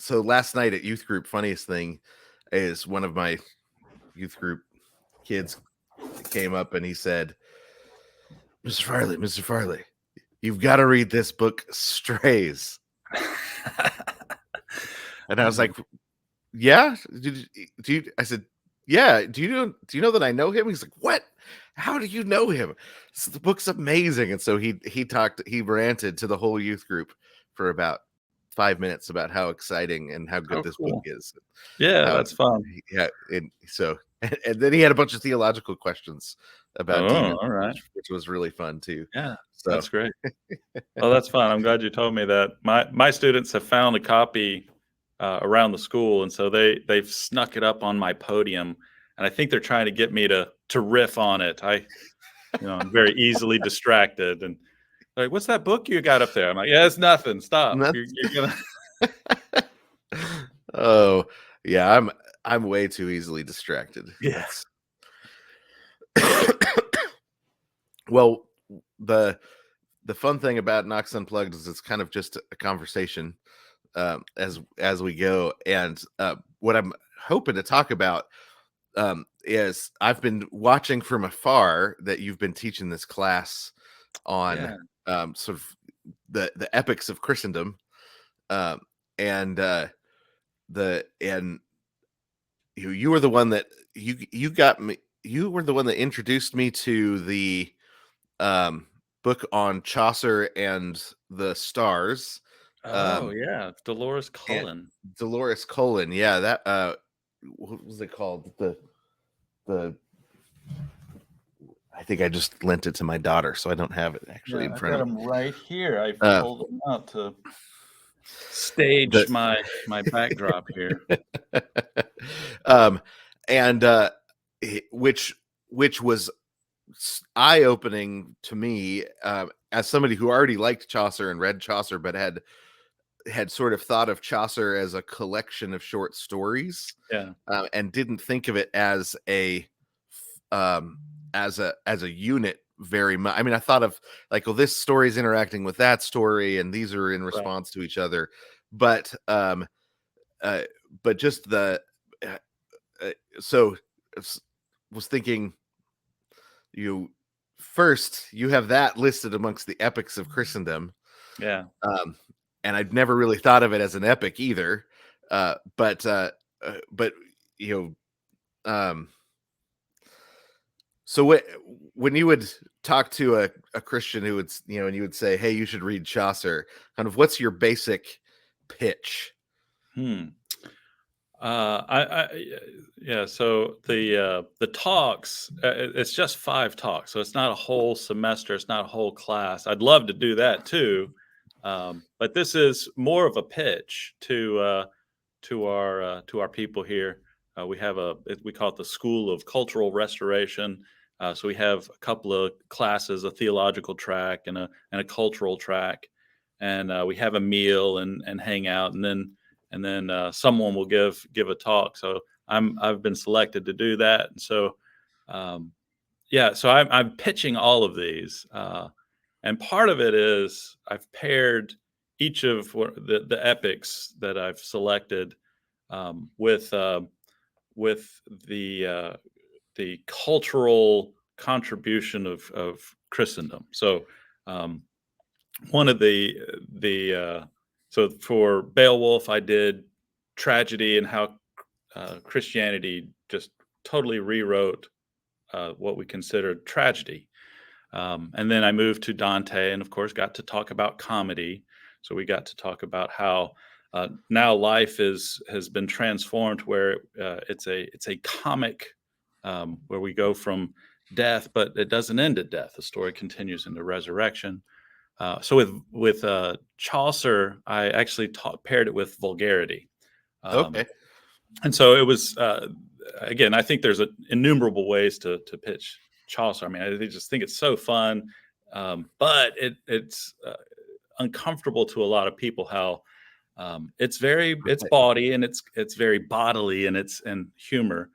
so last night at youth group, funniest thing is one of my youth group kids came up and he said, Mr. Farley, you've got to read this book, Strays. And I was like, yeah, I said, yeah, do you know that I know him? He's like, what? How do you know him? So the book's amazing. And so he ranted to the whole youth group for about 5 minutes about how exciting and how good this book is. Yeah, that's fun. Yeah, and so and then he had a bunch of theological questions about demons, all right. which was really fun too. Yeah, so that's great. Oh, that's fun. I'm glad you told me that. My students have found a copy around the school, and so they've snuck it up on my podium, and I think they're trying to get me to riff on it. I'm very easily distracted, and like, what's that book you got up there? I'm like, yeah, it's nothing. Stop. You're gonna. Oh yeah, I'm way too easily distracted. Yes. Well, the fun thing about Knox Unplugged is it's kind of just a conversation as we go, and what I'm hoping to talk about is I've been watching from afar that you've been teaching this class on sort of the epics of Christendom, and you were the one that you got me. You were the one that introduced me to the book on Chaucer and the stars. Yeah, Dolores Cullen. Dolores Cullen, yeah. That what was it called? The I think I just lent it to my daughter, so I don't have it actually in front of me. I got them right here. I pulled them out to stage my backdrop here. And which was eye-opening to me as somebody who already liked Chaucer and read Chaucer, but had sort of thought of Chaucer as a collection of short stories, and didn't think of it as a unit very much. I mean, I thought of like, well, this story is interacting with that story, and these are in response to each other. But just the so was thinking, you have that listed amongst the epics of Christendom. Yeah. And I'd never really thought of it as an epic either. But so when you would talk to a Christian who would, and you would say, hey, you should read Chaucer, kind of what's your basic pitch? So the talks, it's just 5 talks, so it's not a whole semester, it's not a whole class. I'd love to do that too, but this is more of a pitch to our people here. We have we call it the School of Cultural Restoration. So we have a couple of classes, a theological track and a cultural track, and we have a meal and hang out, and then someone will give a talk. So I've been selected to do that, and so so I'm pitching all of these, and part of it is I've paired each of the epics that I've selected with the cultural contribution of Christendom. So one of so for Beowulf, I did tragedy and how Christianity just totally rewrote what we considered tragedy. And then I moved to Dante, and of course got to talk about comedy. So we got to talk about how now life has been transformed, where it's a comic, where we go from death, but it doesn't end at death. The story continues into resurrection. So with Chaucer, I actually paired it with vulgarity. Okay. And so it was, again, I think there's innumerable ways to pitch Chaucer. I mean, I just think it's so fun, but it's uncomfortable to a lot of people how it's bawdy, and it's very bodily and humor.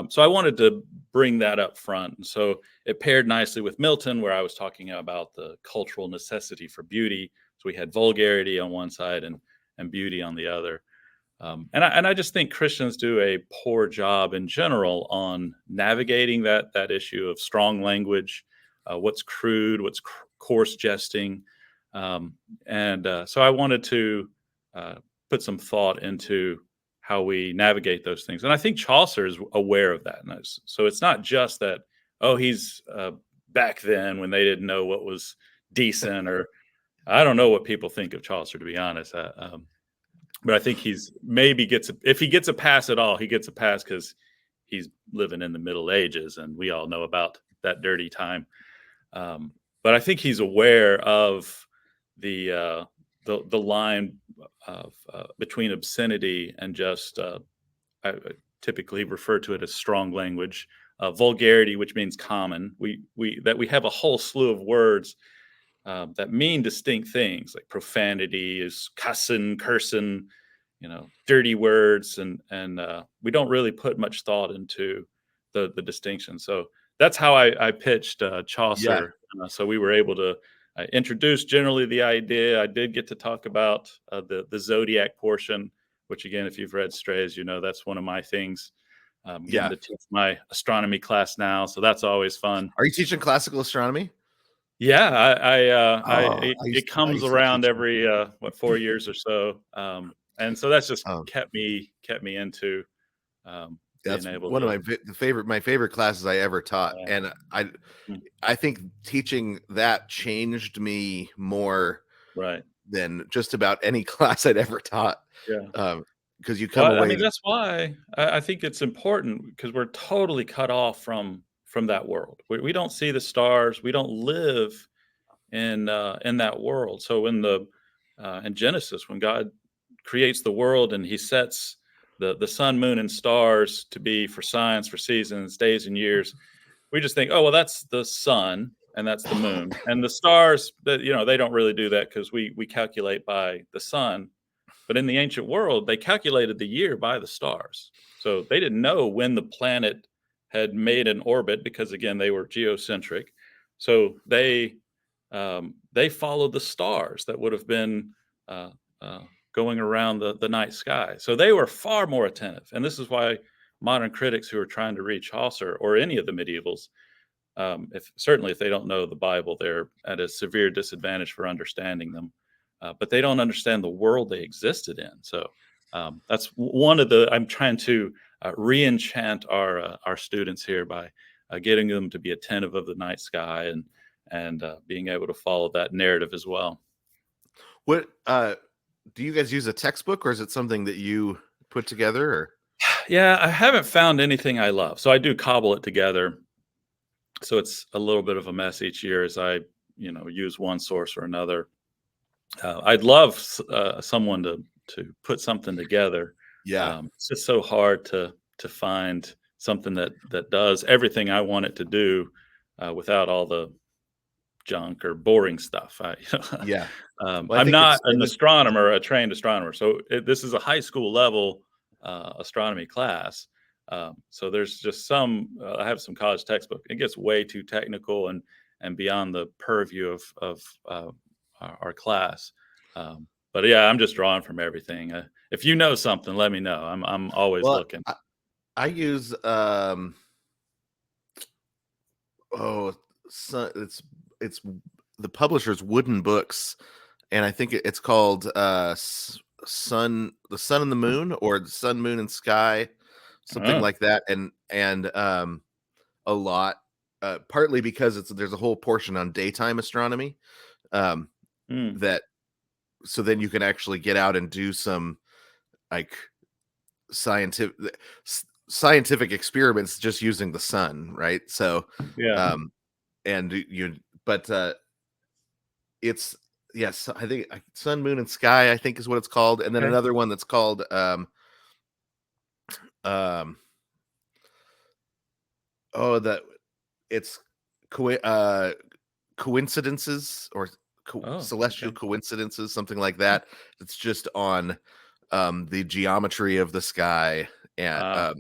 So I wanted to bring that up front. And so it paired nicely with Milton, where I was talking about the cultural necessity for beauty. So we had vulgarity on one side and beauty on the other. And I just think Christians do a poor job in general on navigating that issue of strong language, what's crude, what's coarse jesting, and so I wanted to uh, put some thought into how we navigate those things. And I think Chaucer is aware of that. So it's not just that, oh, he's back then when they didn't know what was decent, or I don't know what people think of Chaucer, to be honest. But I think he's maybe if he gets a pass at all, he gets a pass because he's living in the Middle Ages, and we all know about that dirty time. But I think he's aware of the line of between obscenity and just I typically refer to it as strong language, vulgarity, which means common. We have a whole slew of words that mean distinct things, like profanity is cussing, cursing, dirty words, and we don't really put much thought into the distinction. So that's how I pitched Yeah. Chaucer. So we were able to introduce generally the idea. I did get to talk about the zodiac portion, which again, if you've read Strays, that's one of my things. Getting Yeah. to teach my astronomy class now, so that's always fun. Are you teaching classical astronomy? Yeah, Oh, it I comes used to around teach. every 4 years or so, and so that's just Um, kept me into being that's able one of to. my favorite classes I ever taught, Yeah. and I Mm, I think teaching that changed me more right. than just about any class I'd ever taught. Yeah. Because you come Well, I mean, away. that's why I think it's important, because we're totally cut off from that world. We don't see the stars. We don't live in that world. So in Genesis, when God creates the world and He sets the sun, moon, and stars to be for signs, for seasons, days, and years, we just think, oh well, that's the sun and that's the moon, and the stars. That they don't really do that because we calculate by the sun. But in the ancient world, they calculated the year by the stars. So they didn't know when the planet had made an orbit because, again, they were geocentric. So they followed the stars that would have been uh, uh, going around the night sky. So they were far more attentive. And this is why modern critics who are trying to read Chaucer or any of the medievals, if they don't know the Bible, they're at a severe disadvantage for understanding them. But they don't understand the world they existed in. So that's one of the. I'm trying to re-enchant our students here by getting them to be attentive of the night sky, and being able to follow that narrative as well. What do you guys use a textbook, or is it something that you put together? Or Yeah, I haven't found anything I love, so I do cobble it together. So it's a little bit of a mess each year as I use one source or another. I'd love someone to put something together. yeah, It's just so hard to find something that does everything I want it to do without all the junk or boring stuff. yeah. Well, I I'm think it's not an astronomer, a trained astronomer, so this is a high school level astronomy class. So there's just I have some college textbook. It gets way too technical and beyond the purview of our class. But yeah, I'm just drawing from everything. If you know something, let me know. I'm always well, looking. I use oh, it's the publisher's Wooden Books, and I think it's called the Sun and the Moon, or the Sun, Moon, and Sky, something Oh, like that, and a lot, partly because there's a whole portion on daytime astronomy, um, mm, that so then you can actually get out and do some like scientific scientific experiments just using the sun, right? So yeah. um and you but it's yes, I think Sun, Moon, and Sky, I think, is what it's called, and then Okay. another one that's called um oh, that it's coincidences, or Oh, celestial okay. coincidences, something like that. It's just on the geometry of the sky, and Ah,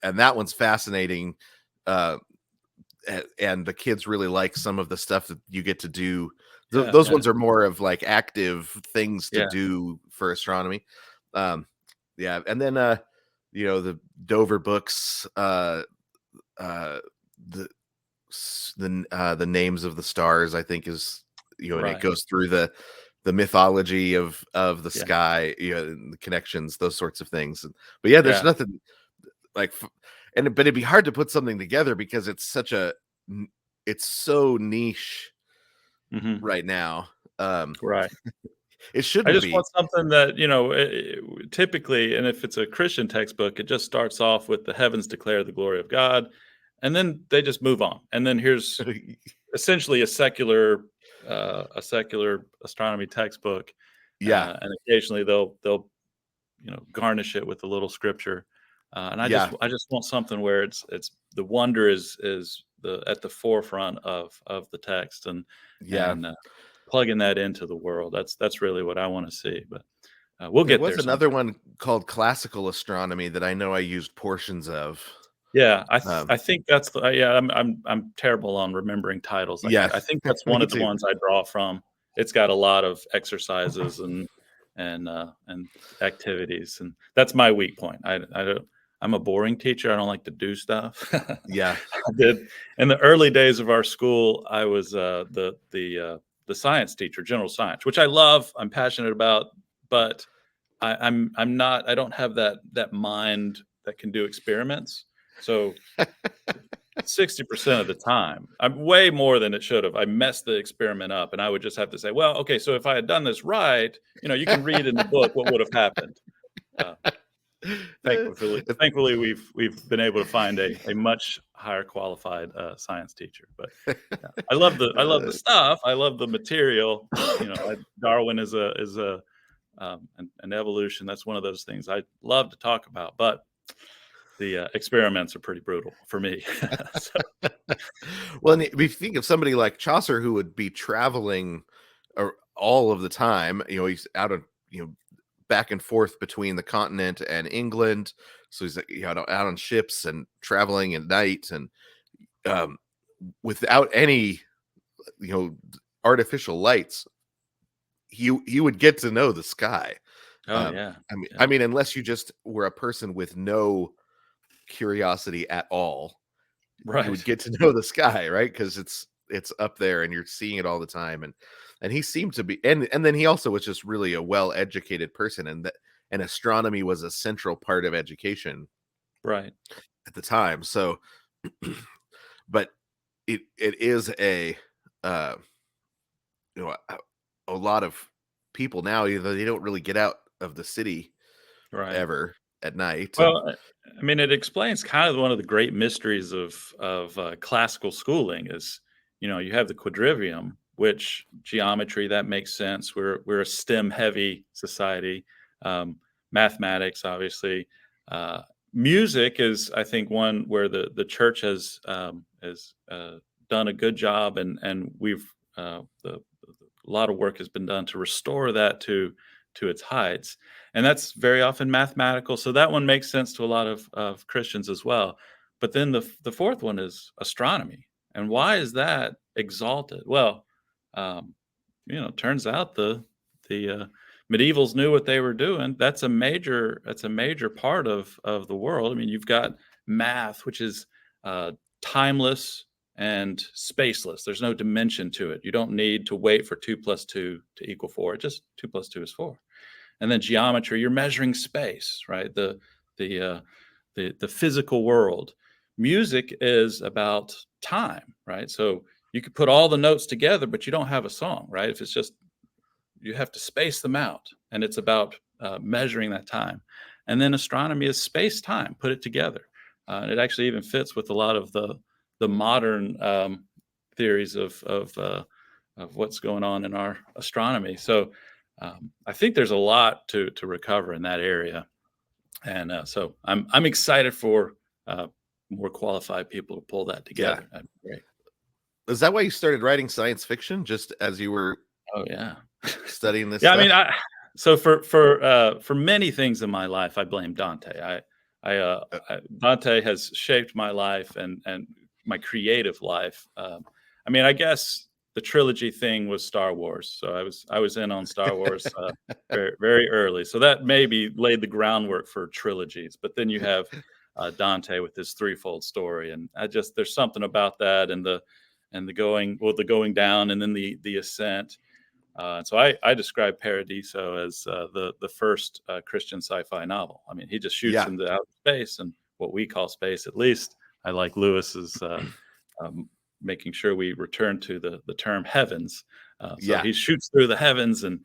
that one's fascinating. Uh, and the kids really like some of the stuff that you get to do. yeah, Those yeah, ones are more of like active things to yeah. do for astronomy. Um, Yeah, and then the Dover books, uh, the the names of the stars, I think is, and it Right. goes through the mythology of the Yeah. sky, and the connections, those sorts of things. But yeah, there's Yeah. nothing like, but it'd be hard to put something together because it's so niche Hmm. right now. Um, Right. it I shouldn't just be. want something that, typically, and if it's a Christian textbook, it just starts off with the heavens declare the glory of God, and then they just move on. And then here's essentially a secular astronomy textbook, Yeah, and occasionally they'll garnish it with a little scripture. And yeah, I just want something where it's the wonder is the at the forefront of the text, yeah. and plugging that into the world. That's really what I want to see. But we'll There get was there another someday. one called classical astronomy that I know I used portions of. Yeah, Um, I think that's the yeah. I'm terrible on remembering titles like yeah, that. I think that's one me of the too. ones I draw from. It's got a lot of exercises and activities, and that's my weak point. I don't. I'm a boring teacher. I don't like to do stuff. Yeah. I did in the early days of our school. I was the science teacher, general science, which I love. I'm passionate about, but I'm not. I don't have that mind that can do experiments. So 60% of the time, I'm way more than it should have. I messed the experiment up, and I would just have to say, "Well, okay, so if I had done this right, you can read in the book what would have happened." Uh, thankfully, we've been able to find a much higher qualified science teacher. But yeah, I love the stuff. I love the material. Darwin is a and evolution. That's one of those things I love to talk about. But the experiments are pretty brutal for me. So, Well, and if you think of somebody like Chaucer who would be traveling all of the time, he's out on, back and forth between the continent and England. So he's like, out on ships and traveling at night and um, without any, you know, artificial lights, you would get to know the sky. oh yeah, I yeah, mean, unless you just were a person with no curiosity at all, you would right, get to know the sky, right? Because it's up there and you're seeing it all the time. And he seemed to be, and then he also was just really a well-educated person, and astronomy was a central part of education right, at the time. So, but it is uh a lot of people now, either they don't really get out of the city right. ever at night. And Well, I mean, it explains kind of one of the great mysteries of classical schooling is, you have the quadrivium, which geometry that makes sense. We're a STEM heavy society. Um, Mathematics, obviously. Uh, Music is, I think, one where the church has done a good job, and we've a lot of work has been done to restore that to its heights, and that's very often mathematical. So that one makes sense to a lot of Christians as well. But then the fourth one is astronomy, and why is that exalted? Well, um, turns out the medievals knew what they were doing. That's a major part of the world. I mean, you've got math, which is timeless and spaceless. There's no dimension to it. You don't need to wait for 2 plus 2 to equal 4. Just 2 plus 2 is 4. And then geometry, you're measuring space, right? The the physical world. Music is about time, right? So you could put all the notes together, but you don't have a song, right? If it's just you have to space them out, and it's about measuring that time. And then astronomy is space time. Put it together, and it actually even fits with a lot of the modern theories of what's going on in our astronomy. So I think there's a lot to recover in that area, and so I'm excited for more qualified people to pull that yeah, together. That'd be great. is that why you started writing science fiction, just as you were Oh yeah, studying this yeah. I mean, stuff? so for many things in my life, I blame Dante. Uh, Dante has shaped my life and my creative life. I mean, I guess the trilogy thing was Star Wars. So I was in on Star Wars very, very early. So that maybe laid the groundwork for trilogies. But then you have Dante with his threefold story, and there's something about that, and the going down, and then the ascent. So I describe Paradiso as the first Christian sci-fi novel. I mean, he just shoots Yeah. into outer space, and what we call space, at least. I like Lewis's making sure we return to the term heavens. So Yeah. he shoots through the heavens and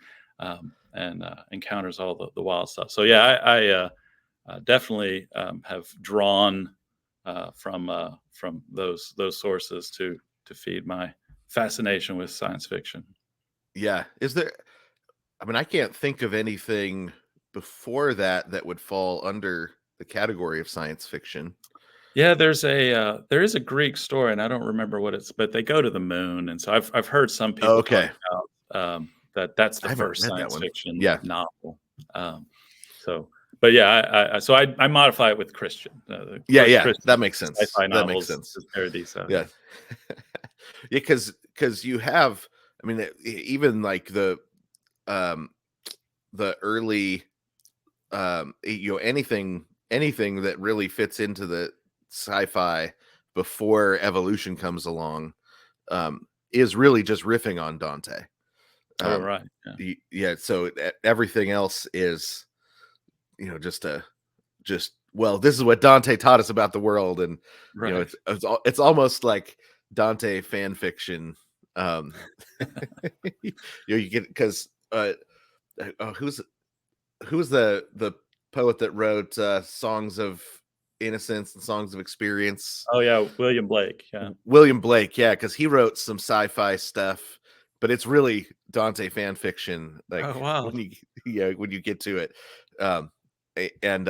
encounters all the wild stuff. So yeah, I definitely have drawn from those sources to feed my fascination with science fiction. Yeah. Is there, I mean, I can't think of anything before that would fall under the category of science fiction. Yeah, there is a Greek story, and I don't remember what it's, but they go to the moon, and so I've heard some people talk Okay. about that's I the haven't first read that science one. fiction Yeah. novel. Um, so, but yeah, so I modify it with Christian. The Yeah. first Yeah. Christian That makes sense. sci-fi That makes novels sense. is Paradiso. Yeah. Yeah. Cause you have, I mean, even like um, the early, anything that really fits into the sci-fi before evolution comes along, is really just riffing on Dante. Oh, Um, right. Yeah. yeah. So everything else is, well, this is what Dante taught us about the world, and Right. it's almost like Dante fan fiction. You get, because who's the poet that wrote songs of innocence and songs of experience? Oh yeah, William Blake. Yeah. William Blake. Yeah, because he wrote some sci-fi stuff, but it's really Dante fan fiction, like Oh wow. when you get to it. um and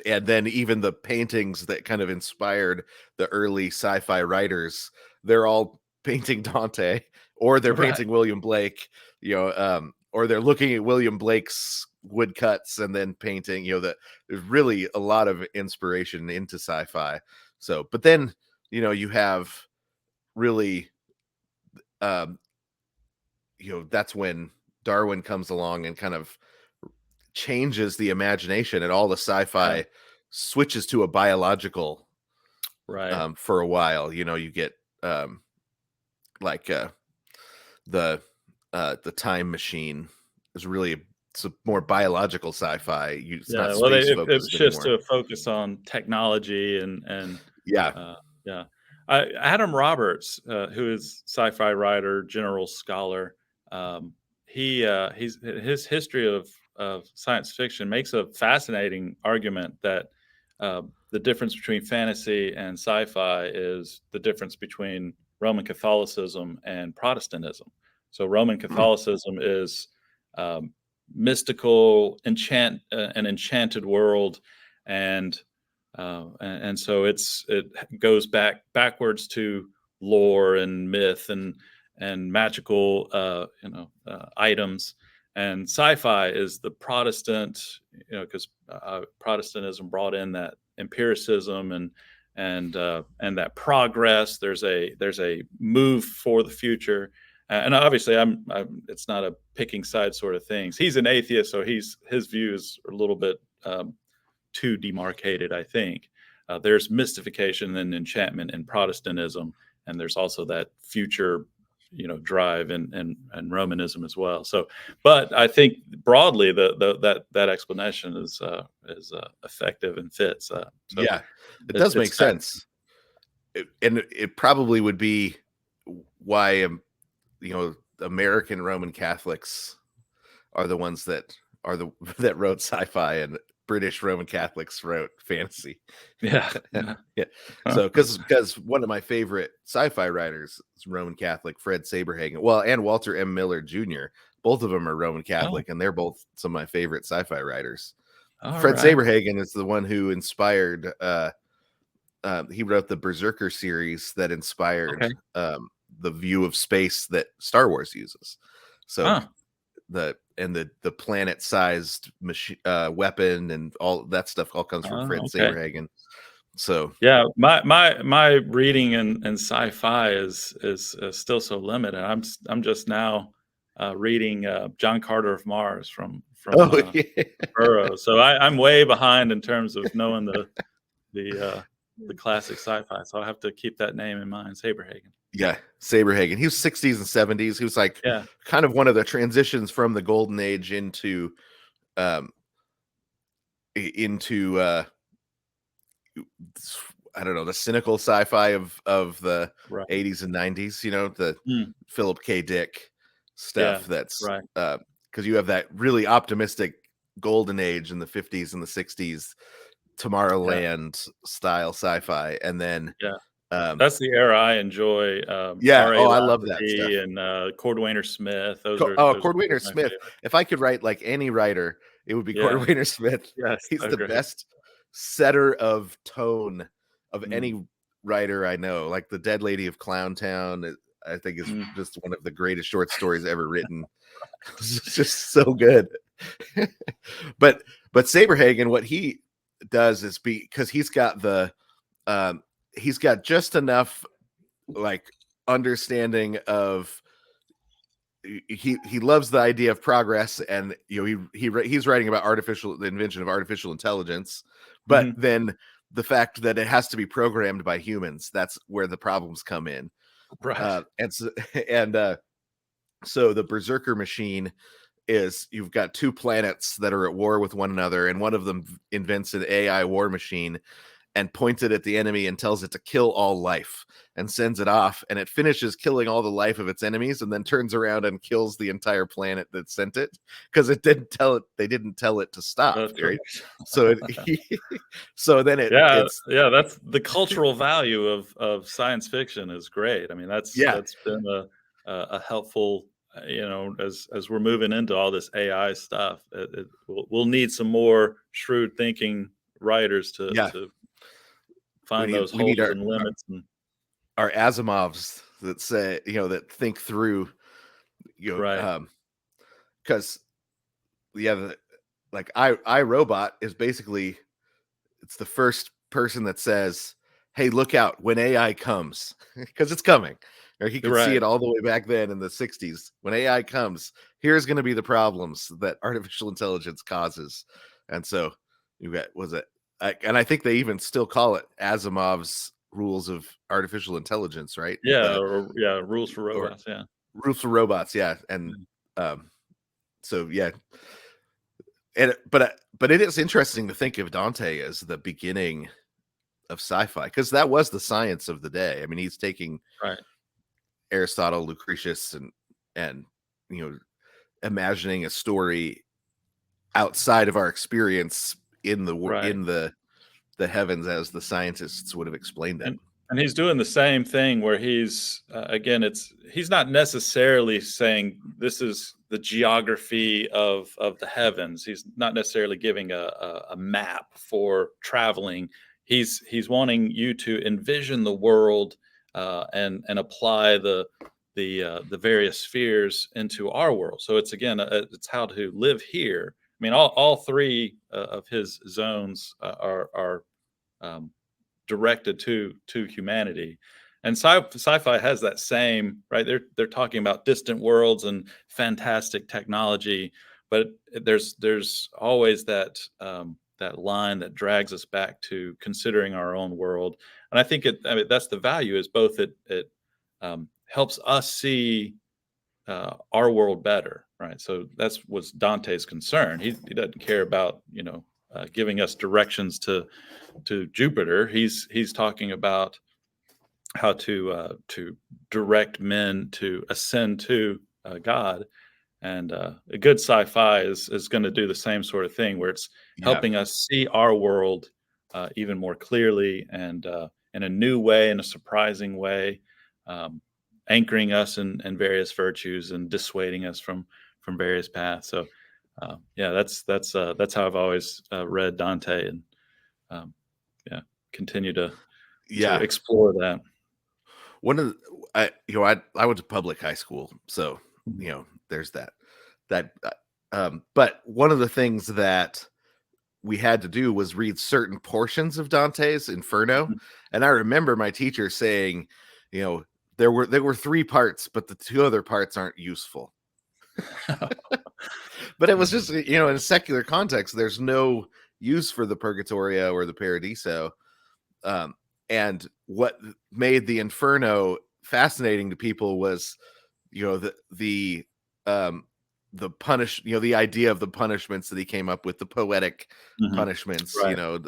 and then even the paintings that kind of inspired the early sci-fi writers, they're all painting Dante, or they're Right. painting William Blake, or they're looking at William Blake's woodcuts and then painting, that there's really a lot of inspiration into sci-fi. So, but then, you have really, um, that's when Darwin comes along and kind of changes the imagination, and all the Yeah. sci-fi switches to a biological, Right. for a while. You get, like the time machine is really, it's a more biological sci-fi. It's not Yeah. Well, space it focused shifts anymore. to a focus on technology and Yeah. yeah. Adam Roberts, who is sci-fi writer, general scholar, his history of science fiction makes a fascinating argument that the difference between fantasy and sci-fi is the difference between Roman Catholicism and Protestantism. So Roman Catholicism is um, mystical, an enchanted world, and so it goes backwards to lore and myth and magical items. And sci-fi is the Protestant, because Protestantism brought in that empiricism and that progress. There's a move for the future. And obviously, I'm. It's not a picking side sort of things. He's an atheist, so his views are a little bit too demarcated, I think. There's mystification and enchantment in Protestantism, and there's also that future, drive and Romanism as well. So, but I think broadly, that explanation is effective and fits. So Yeah, it does it's make sense. And it probably would be why, American Roman Catholics are the ones that that wrote sci-fi, and British Roman Catholics wrote fantasy. Yeah. Yeah. So, because one of my favorite sci-fi writers is Roman Catholic, Fred Saberhagen. Well, and Walter M. Miller Jr. Both of them are Roman Catholic, and they're both some of my favorite sci-fi writers. All Fred right. Saberhagen is the one who inspired. He wrote the Berserker series that inspired the view of space that Star Wars uses. So the planet-sized machine weapon and all that stuff all comes from Fred Saberhagen. So Yeah, my reading in sci-fi is still so limited. I'm just now reading John Carter of Mars from oh yeah. Burroughs. So I'm way behind in terms of knowing the uh, the classic sci-fi. So I have to keep that name in mind, Saberhagen. Yeah, Saberhagen. He was 60s and 70s. He was like Yeah, kind of one of the transitions from the golden age um into I don't know, the cynical sci-fi of the right. 80s and 90s, the Mm, Philip K. Dick yeah, stuff that's right. because you have that really optimistic golden age in the 50s and the 60s, Yeah, Tomorrowland style sci-fi, and then yeah. um That's the era I enjoy. yeah, R.A. oh, I love that Lafferty stuff. and Cordwainer Smith. Those are Oh, those are two Cordwainer of my Smith. favorites. If I could write like any writer, it would be Yeah. Cordwainer Smith. Yes. He's So the great. best setter of tone of Mm, any writer I know. Like The Dead Lady of Clowntown, I think is mm. just one of the greatest short stories ever written. It's just so good. but but Saberhagen, what he does is because um he's got just enough like understanding of he loves the idea of progress, and he's writing about the invention of artificial intelligence, but Mhm. then the fact that it has to be programmed by humans, that's where the problems come in. Right. And so and so the berserker machine is, you've got two planets that are at war with one another, and one of them invents an AI war machine and points it at the enemy and tells it to kill all life and sends it off, and it finishes killing all the life of its enemies and then turns around and kills the entire planet that sent it, because they didn't tell it to stop, Of right? course. So so then Yeah, it's yeah, that's the cultural value of science fiction is great. I mean, yeah, that's been a helpful, as we're moving into all this AI stuff, we'll need some more shrewd thinking writers yeah, to find those we need holes and limits and our Asimovs that say, that think through, right. because yeah, like I Robot is basically, it's the first person that says, "Hey, look out when AI comes," because it's coming. Or he could see Right. it all the way back then in the 60s. When AI comes, here's going to be the problems that artificial intelligence causes. And so you got, was it? And I think they even still call it Asimov's rules of artificial intelligence, right? Yeah, The or yeah, rules for or robots, yeah. rules for robots, yeah. And Mm, um, so yeah, but it is interesting to think of Dante as the beginning of sci-fi, because that was the science of the day. I mean, he's taking right, Aristotle, Lucretius, and you know, imagining a story outside of our experience right. in the heavens as the scientists would have explained it. And he's doing the same thing where again, he's not necessarily saying this is the geography of the heavens. He's not necessarily giving a map for traveling. He's wanting you to envision the world and apply the various spheres into our world. So it's again, it's how to live here. I mean, all three of his zones are um, directed to humanity. And sci-fi has that same, right. They're talking about distant worlds and fantastic technology, but there's always that line that drags us back to considering our own world. And I think I mean, that's the value, is both it helps us see our world better, right? So that's was Dante's concern. He doesn't care about giving us directions to Jupiter. He's talking about how to direct men to ascend to God, and a good sci-fi is going to do the same sort of thing, where it's Yeah, helping us see our world even more clearly and in a new way, in a surprising way, um, anchoring us in various virtues and dissuading us from various paths. So, yeah, that's how I've always read Dante, and um, yeah, continue to yeah. explore that. One of the, I went to public high school, so there's that. But one of the things that we had to do was read certain portions of Dante's Inferno. And I remember my teacher saying, there were 3 parts, but the 2 other parts aren't useful. But it was just, in a secular context, there's no use for the Purgatorio or the Paradiso. And what made the Inferno fascinating to people was, the idea of the punishments that he came up with, the poetic punishments, Right.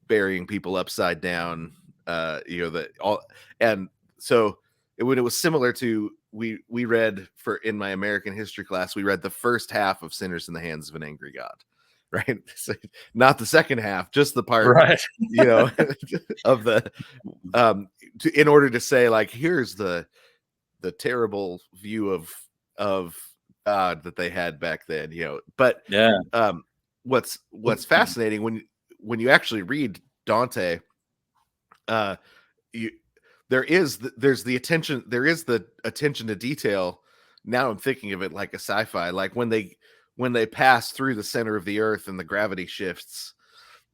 Burying people upside down, and so when it was similar to, we read in my American history class, we read the first half of Sinners in the Hands of an Angry God, right? So not the second half, just the part, Right. of the, in order to say, like, here's the terrible view of God that they had back then, But Yeah. What's fascinating when you actually read Dante, there's the attention to detail. Now I'm thinking of it like a sci-fi, like when they pass through the center of the earth and the gravity shifts,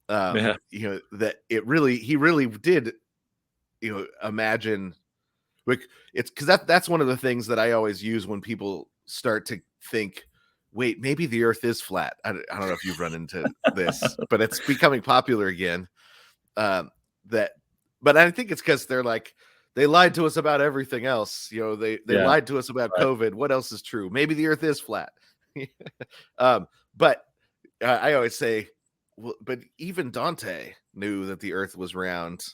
Yeah. that he really did, imagine, like, it's because that's one of the things that I always use when people start to think, wait, maybe the earth is flat. I don't know if you've run into this, but it's becoming popular again. But I think it's because they're like, they lied to us about everything else. They Yeah. lied to us about Right. COVID. What else is true? Maybe the earth is flat. But I always say, well, but even Dante knew that the earth was round.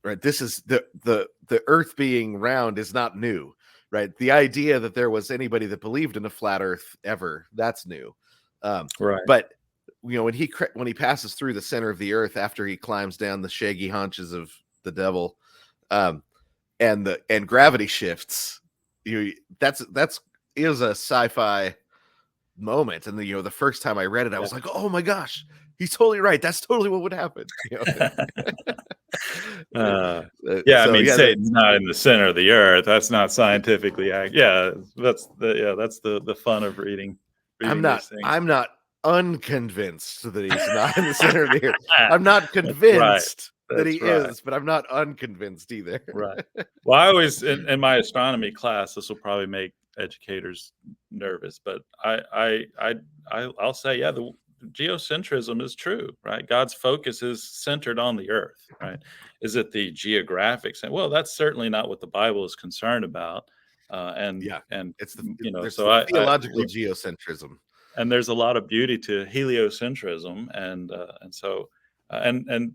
Right. This is the earth being round is not new. Right. The idea that there was anybody that believed in a flat earth ever, that's new. Right. But when he passes through the center of the earth after he climbs down the shaggy haunches of the devil, and gravity shifts, that's is a sci-fi moment. And the first time I read it, I was like, oh my gosh, he's totally right. That's totally what would happen. I mean, Satan's not in the center of the earth. That's not scientifically that's the fun of reading these things. I'm not unconvinced that he's not in the center of the earth. I'm not That's right. convinced that he That's right. is, but I'm not unconvinced either. Right. Well, I always in my astronomy class, this will probably make educators nervous, but I'll say, the geocentrism is true, right? God's focus is centered on the earth, right? Is it the geographic sense? Well, that's certainly not what the Bible is concerned about. And It's there's so the theological geocentrism, and there's a lot of beauty to heliocentrism, and so and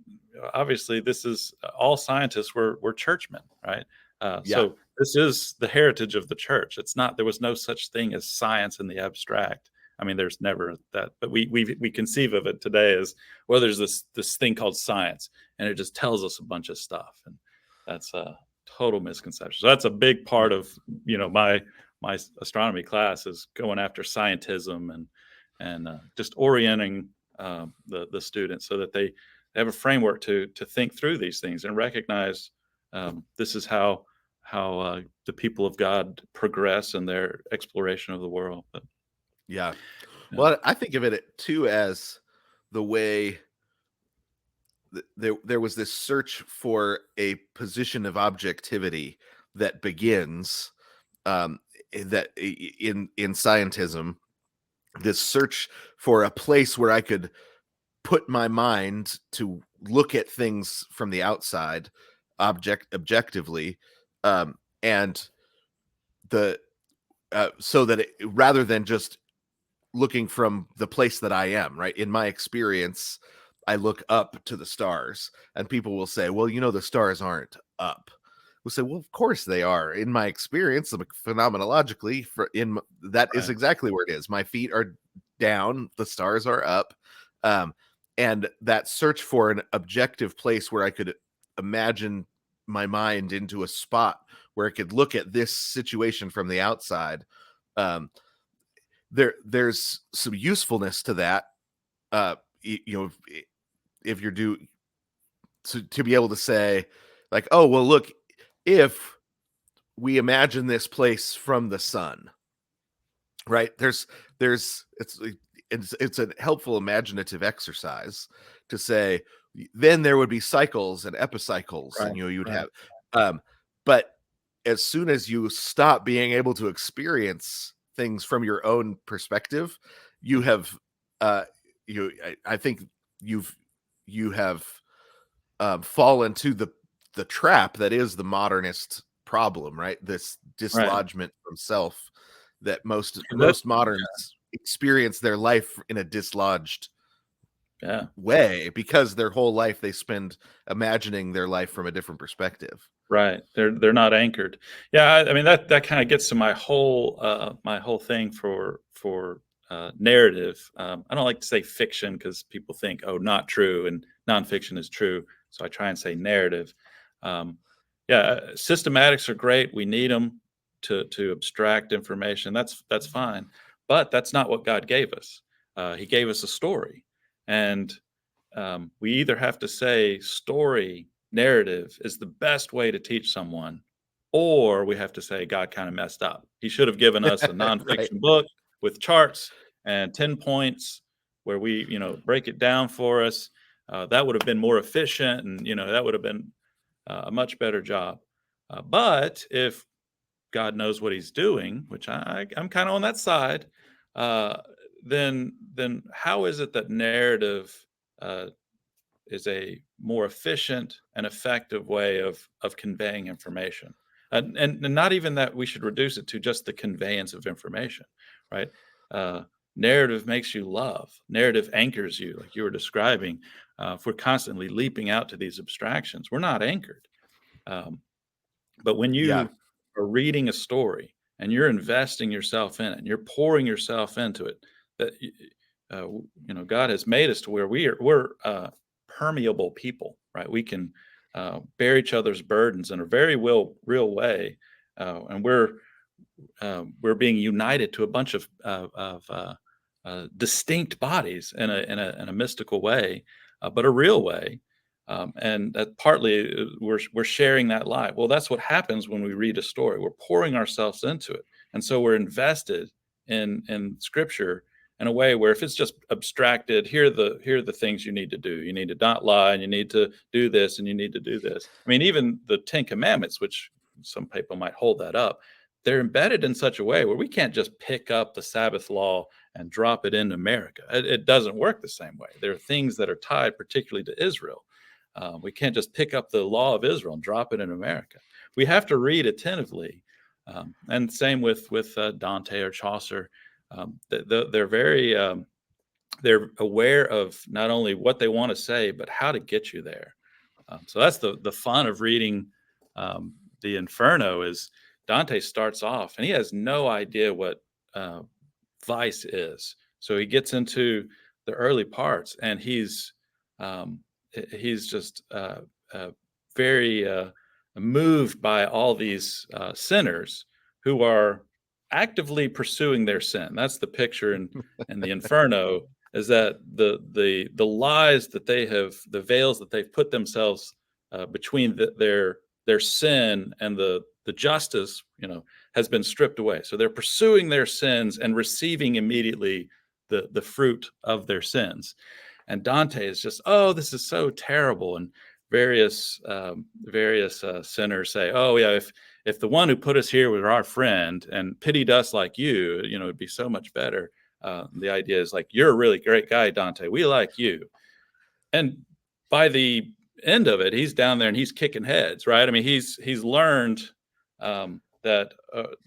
obviously this is all scientists were churchmen, right? So this is the heritage of the church. It's not, there was no such thing as science in the abstract. I mean, there's never that, but we conceive of it today as, well, there's this thing called science, and it just tells us a bunch of stuff, and that's a total misconception. So that's a big part of my astronomy class, is going after scientism and just orienting the students so that they have a framework to think through these things and recognize this is how the people of God progress in their exploration of the world. But, well, I think of it too as the way there was this search for a position of objectivity that begins that in scientism, this search for a place where I could put my mind to look at things from the outside objectively, and so that rather than just looking from the place that I am, right? In my experience, I look up to the stars, and people will say, well, the stars aren't up. We'll say, well, of course they are. In my experience, phenomenologically, is exactly where it is. My feet are down, the stars are up. And that search for an objective place where I could imagine my mind into a spot where it could look at this situation from the outside. There's some usefulness to that. If you're to be able to say, like, oh, well, look, if we imagine this place from the sun, right? it's a helpful imaginative exercise to say, then there would be cycles and epicycles, and Right. you would Right. have, but as soon as you stop being able to experience things from your own perspective, you have, I think you have fallen to the trap that is the modernist problem, right? This Right. dislodgement from self that most And that, moderns experience their life in a dislodged yeah. way because their whole life they spend imagining their life from a different perspective. Right. They're not anchored. Yeah, I mean that kind of gets to my whole thing for narrative. I don't like to say fiction because people think, oh, not true, and nonfiction is true. So I try and say narrative. Um, yeah, systematics are great. We need them to abstract information. That's fine, but that's not what God gave us. He gave us a story, and we either have to say story narrative is the best way to teach someone, or we have to say God kind of messed up. He should have given us a Right. nonfiction book with charts and 10 points where we, break it down for us. That would have been more efficient, and that would have been a much better job. But if God knows what He's doing, which I'm kind of on that side, uh, then how is it that narrative uh, is a more efficient and effective way of conveying information? And not even that we should reduce it to just the conveyance of information, right? Uh, Narrative makes you love. Narrative anchors you, like you were describing. If we're constantly leaping out to these abstractions, we're not anchored. Um, but when Yeah. you are reading a story and you're investing yourself in it, and you're pouring yourself into it, that God has made us to where we're permeable people, right? We can bear each other's burdens in a very real way, and we're being united to a bunch of distinct bodies in a mystical way, but a real way. And that partly we're sharing that life. Well, that's what happens when we read a story. We're pouring ourselves into it, and so we're invested in Scripture in a way where if it's just abstracted, here are the things you need to do. You need to not lie, and you need to do this, and you need to do this. I mean, even the Ten Commandments, which some people might hold that up, they're embedded in such a way where we can't just pick up the Sabbath law and drop it into America. It doesn't work the same way. There are things that are tied particularly to Israel. We can't just pick up the law of Israel and drop it in America. We have to read attentively, and same with Dante or Chaucer. They're very they're aware of not only what they want to say, but how to get you there. So that's the fun of reading the Inferno. Is Dante starts off and he has no idea what vice is, so he gets into the early parts and um, he's just very moved by all these sinners who are actively pursuing their sin. That's the picture in the Inferno, is that the lies that they have, the veils that they've put themselves between their sin and the justice, has been stripped away. So they're pursuing their sins and receiving immediately the fruit of their sins. And Dante is just, oh, this is so terrible. And various sinners say, oh yeah, if the one who put us here were our friend and pitied us like you, it'd be so much better. The idea is like, you're a really great guy, Dante. We like you. And by the end of it, he's down there and he's kicking heads, right? I mean, he's learned that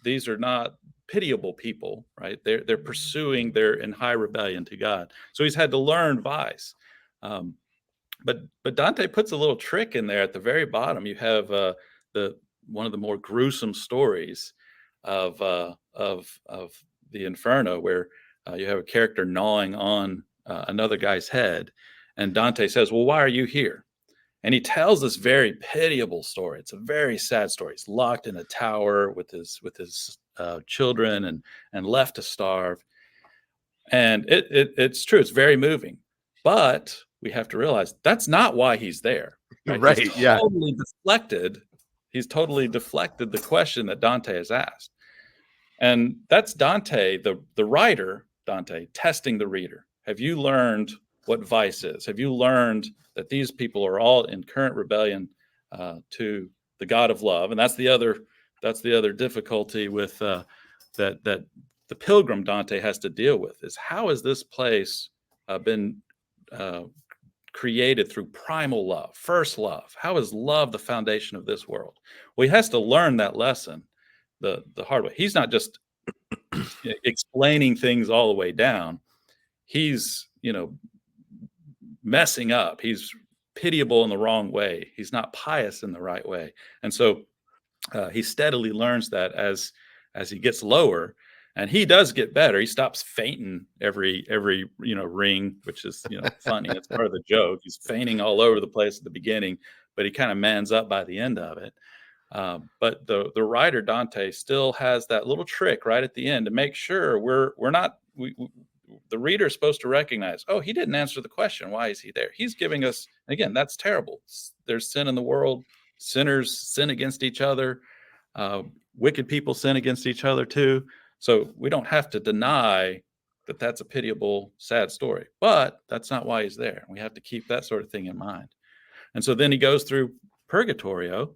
these are not pitiable people, right? They're pursuing, they're in high rebellion to God. So he's had to learn vice. But Dante puts a little trick in there at the very bottom. You have the one of the more gruesome stories of the Inferno, where you have a character gnawing on another guy's head, and Dante says, "Well, why are you here?" And he tells this very pitiable story. It's a very sad story. He's locked in a tower with his children and left to starve. And it's true. It's very moving, but we have to realize that's not why he's there. Right? He's Right. Yeah. totally deflected. He's totally deflected the question that Dante has asked, and that's Dante, the writer, Dante, testing the reader. Have you learned what vice is? Have you learned that these people are all in current rebellion to the God of love? And that's the other difficulty with that the pilgrim Dante has to deal with, is how has this place been created through primal love, first love? How is love the foundation of this world? Well, he has to learn that lesson the hard way. He's not just explaining things all the way down. He's, messing up. He's pitiable in the wrong way. He's not pious in the right way. And so he steadily learns that as he gets lower, and he does get better. He stops fainting every ring, which is funny. It's part of the joke. He's fainting all over the place at the beginning, but he kind of mans up by the end of it. But the writer Dante still has that little trick right at the end to make sure the reader is supposed to recognize, oh, he didn't answer the question. Why is he there? He's giving us, again, that's terrible. There's sin in the world. Sinners sin against each other. Wicked people sin against each other too. So we don't have to deny that that's a pitiable, sad story, but that's not why he's there. We have to keep that sort of thing in mind. And so then he goes through Purgatorio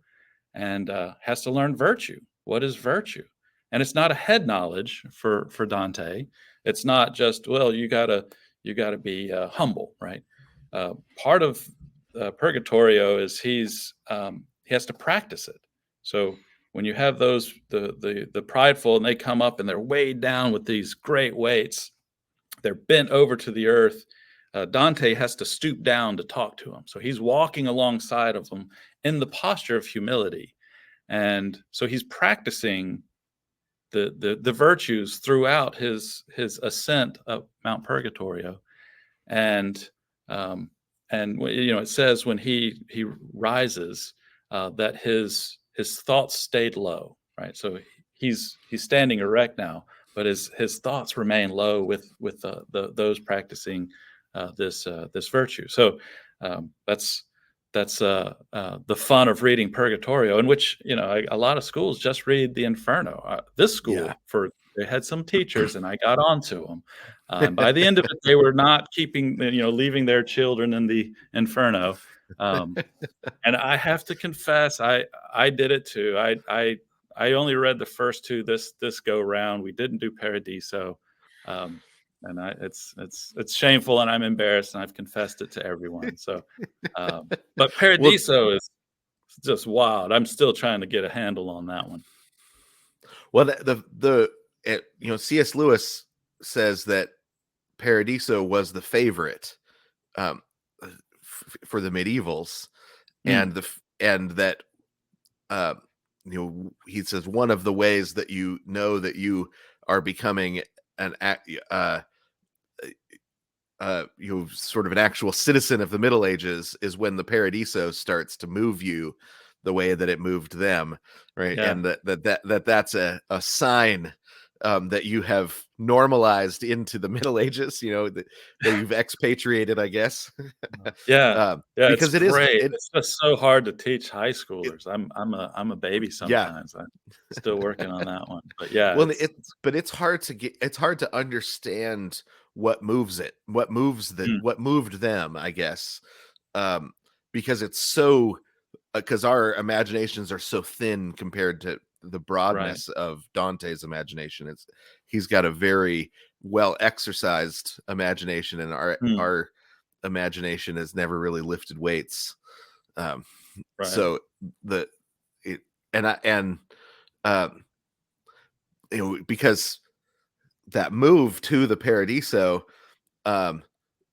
and has to learn virtue. What is virtue? And it's not a head knowledge for Dante. It's not just, well, you gotta be humble, right? Part of Purgatorio is he has to practice it. So when you have those the prideful, and they come up and they're weighed down with these great weights, they're bent over to the earth. Dante has to stoop down to talk to them. So he's walking alongside of them in the posture of humility. And so he's practicing the virtues throughout his ascent up Mount Purgatorio. And it says when he rises that his thoughts stayed low, right? So he's standing erect now, but his thoughts remain low with those practicing this virtue. So that's the fun of reading Purgatorio, in which a lot of schools just read the Inferno. This school, they had some teachers, and I got onto them. And by the end of it, they were not leaving their children in the Inferno. And I have to confess, I did it too. I only read the first two this go round. We didn't do Paradiso, and it's shameful, and I'm embarrassed, and I've confessed it to everyone. So, but Paradiso is just wild. I'm still trying to get a handle on that one. Well, C.S. Lewis says that Paradiso was the favorite for the medievals, and that he says one of the ways that you know that you are becoming sort of an actual citizen of the Middle Ages is when the Paradiso starts to move you the way that it moved them, right? Yeah. And that's a sign that you have normalized into the Middle Ages, that you've expatriated, I guess. Yeah, because it's great. It's just so hard to teach high schoolers. I'm a baby sometimes. Yeah. I'm still working on that one, but yeah. Well, it's hard to understand what moves it, what moved them, I guess, because it's so. Because our imaginations are so thin compared to the broadness of Dante's imagination. He's got a very well exercised imagination, and our imagination has never really lifted weights. So because that move to the Paradiso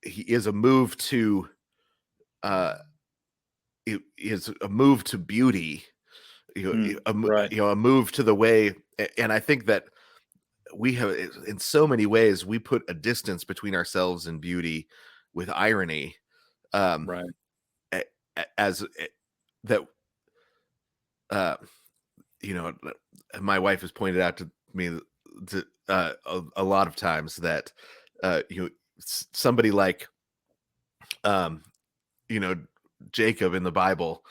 is a move to it is a move to beauty, a move to the way. And I think that we have, in so many ways, we put a distance between ourselves and beauty with irony. As that, my wife has pointed out to me a lot of times that, somebody like, Jacob in the Bible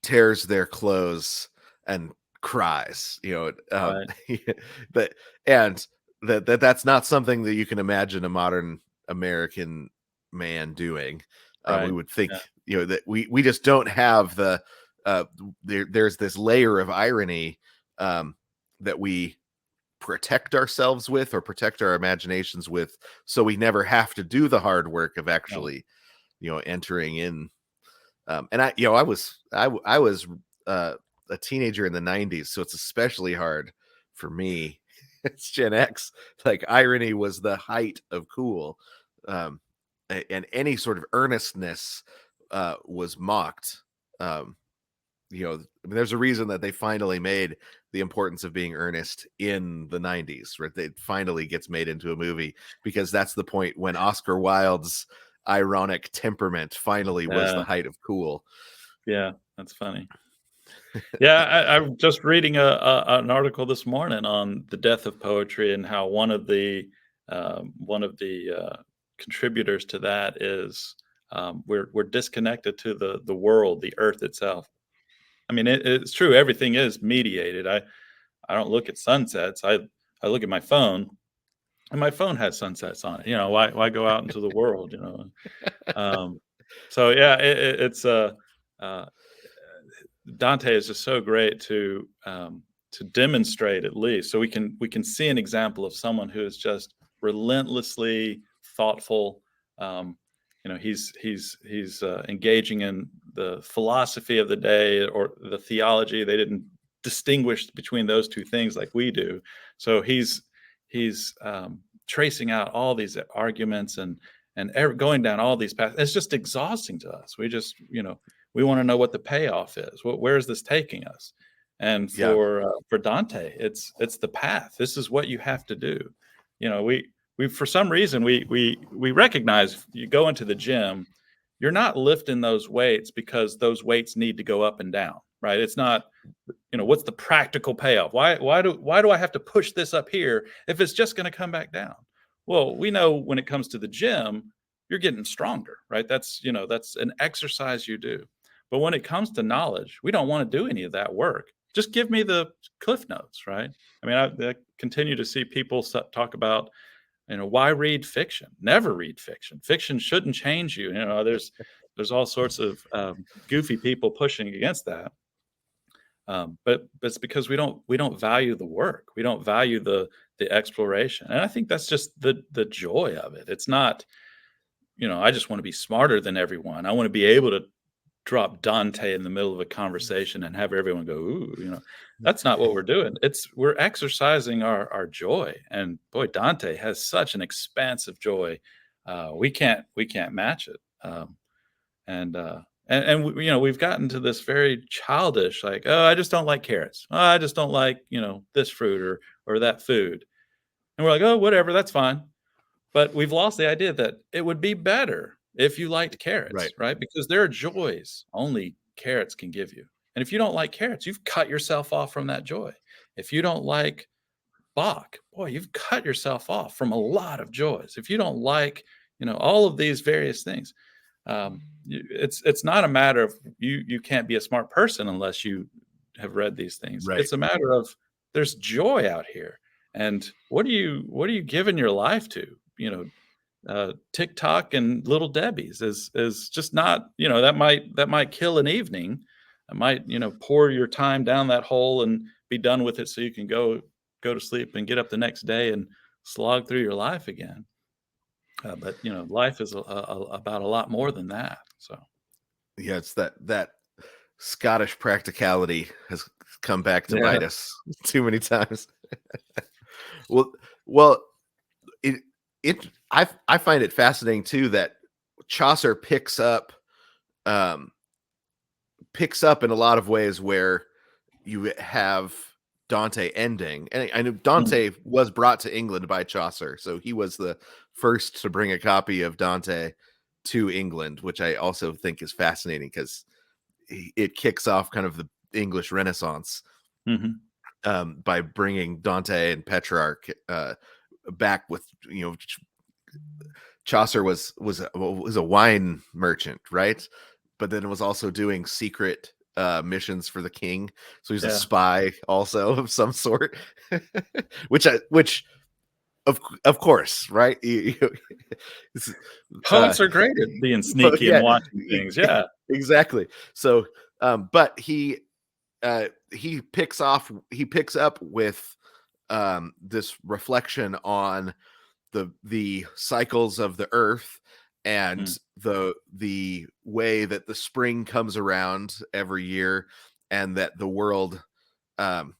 tears their clothes and cries, but that's not something that you can imagine a modern American man doing. We Right. would think, Yeah. that we just don't have the there's this layer of irony that we protect ourselves with, or protect our imaginations with, so we never have to do the hard work of No. actually, entering in. And I was a teenager in the 90s, so it's especially hard for me. It's Gen X. Like, irony was the height of cool. um and any sort of earnestness was mocked. um I mean, there's a reason that they finally made the importance of being earnest in the 90s, right? It finally gets made into a movie, because that's the point when Oscar Wilde's ironic temperament finally was the Yeah. height of cool. Yeah. That's funny. Yeah, I'm just reading an article this morning on the death of poetry and how one of the contributors to that is we're disconnected to the world, the earth itself. I mean, it's true. Everything is mediated. I don't look at sunsets. I look at my phone, and my phone has sunsets on it. Why go out into the world? Um, so yeah, it's uh, Dante is just so great to demonstrate, at least, so we can see an example of someone who is just relentlessly thoughtful. Um, he's engaging in the philosophy of the day, or the theology. They didn't distinguish between those two things like we do. So he's tracing out all these arguments and going down all these paths. It's just exhausting to us. We want to know what the payoff is. Where is this taking us? And Yeah, for Dante, it's the path. This is what you have to do. We for some reason we recognize, you go into the gym, you're not lifting those weights because those weights need to go up and down, right? It's not, what's the practical payoff? Why do I have to push this up here if it's just going to come back down? Well, we know when it comes to the gym, you're getting stronger, right? That's an exercise you do. But when it comes to knowledge, we don't want to do any of that work. Just give me the cliff notes, right? I mean, I continue to see people talk about, why read fiction? Never read fiction. Fiction shouldn't change you. There's all sorts of goofy people pushing against that. But it's because we don't value the work. We don't value the exploration, and I think that's just the joy of it. It's not, I just want to be smarter than everyone. I want to be able to drop Dante in the middle of a conversation and have everyone go, ooh, that's not what we're doing. We're exercising our joy. And boy, Dante has such an expansive joy. We can't match it. We've gotten to this very childish, like, oh, I just don't like carrots. Oh, I just don't like, this fruit or that food. And we're like, oh, whatever, that's fine. But we've lost the idea that it would be better if you liked carrots, right. right? Because there are joys only carrots can give you. And if you don't like carrots, you've cut yourself off from that joy. If you don't like Bach, boy, you've cut yourself off from a lot of joys. If you don't like, all of these various things, it's not a matter of you can't be a smart person unless you have read these things. Right. It's a matter of there's joy out here, and what are you giving your life to? TikTok and Little Debbie's is just not, that might kill an evening. It might, pour your time down that hole and be done with it so you can go to sleep and get up the next day and slog through your life again. But life is about a lot more than that. So Yeah, it's that Scottish practicality has come back to yeah, bite us too many times. well well it I find it fascinating too that Chaucer um picks up in a lot of ways where you have Dante ending. And I know mm, Dante was brought to England by Chaucer, so he was the first to bring a copy of Dante to England, which I also think is fascinating because it kicks off kind of the English Renaissance mhm, by bringing Dante and Petrarch back with, Chaucer was a wine merchant, right? But then was also doing secret missions for the king, so he's a yeah, spy also of some sort. which of course, right? This uh, Poets are great at being but sneaky and yeah, watching things. Yeah. exactly. So, but he picks up with this reflection on the cycles of the earth and Mm, the way that the spring comes around every year, and um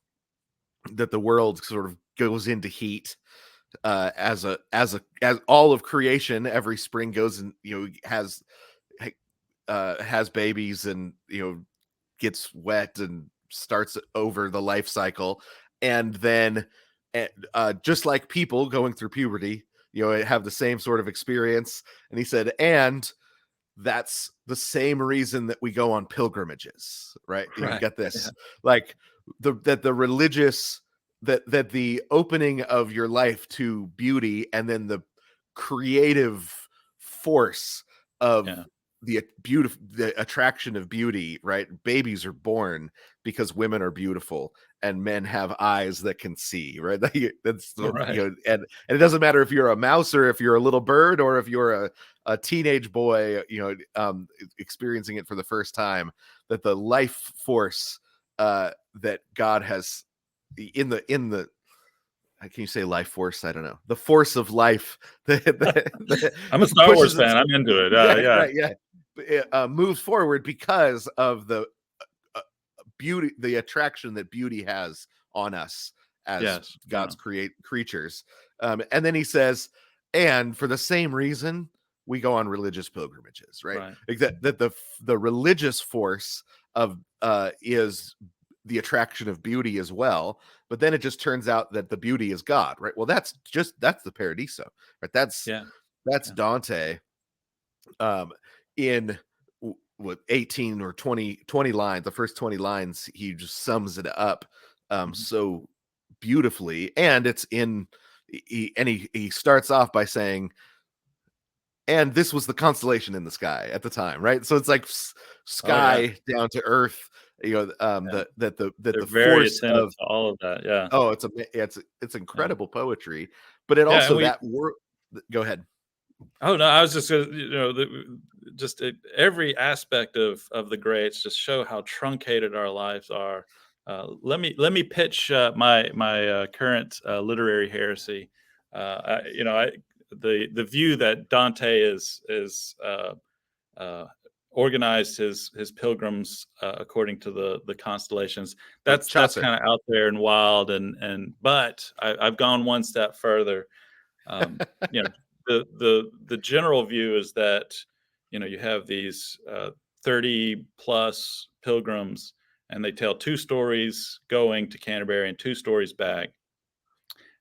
that the world sort of goes into heat, as all of creation every spring goes, and has babies, and gets wet and starts over the life cycle. And then just like people going through puberty, have the same sort of experience. And he said, and that's the same reason that we go on pilgrimages, right? right. Get Yeah. this, like the religious, that the opening of your life to beauty, and then the creative force of Yeah. the attraction of beauty, right? Babies are born because women are beautiful and men have eyes that can see, right? That's Right. and it doesn't matter if you're a mouse or if you're a little bird or if you're a teenage boy, experiencing it for the first time, that the life force that God has in the can you say life force? I don't know. The force of life that I'm a Star Wars pushes it, fan. I'm into it. Yeah. right, yeah, moves forward because of the beauty, the attraction that beauty has on us as Yes. Yeah. God's creatures. And then he says, and for the same reason, we go on religious pilgrimages, right? Right. Like that the religious force of is the attraction of beauty as well. But then it just turns out that the beauty is God, right? Well, that's the Paradiso, right? Yeah. That's Yeah. Dante, um, in what 18 or 20 lines. The first 20 lines, he just sums it up Mhm. so beautifully. And it's in he starts off by saying, and this was the constellation in the sky at the time, right? So it's like Oh yeah. sky down to earth, Yeah. that They're the very force attentive of, to all of that. Yeah. oh, it's Yeah. incredible poetry. But it Yeah. And also, we, that word, go ahead. oh no, I was just gonna, just every aspect of the greats just show how truncated our lives are. Let me pitch my current literary heresy. I the view that Dante is organized his pilgrims according to the constellations. Oh, That's Chaucer. kind of out there and wild, but I've gone one step further. Um, you know, the general view is that you have these 30 plus pilgrims, and they tell two stories going to Canterbury and two stories back,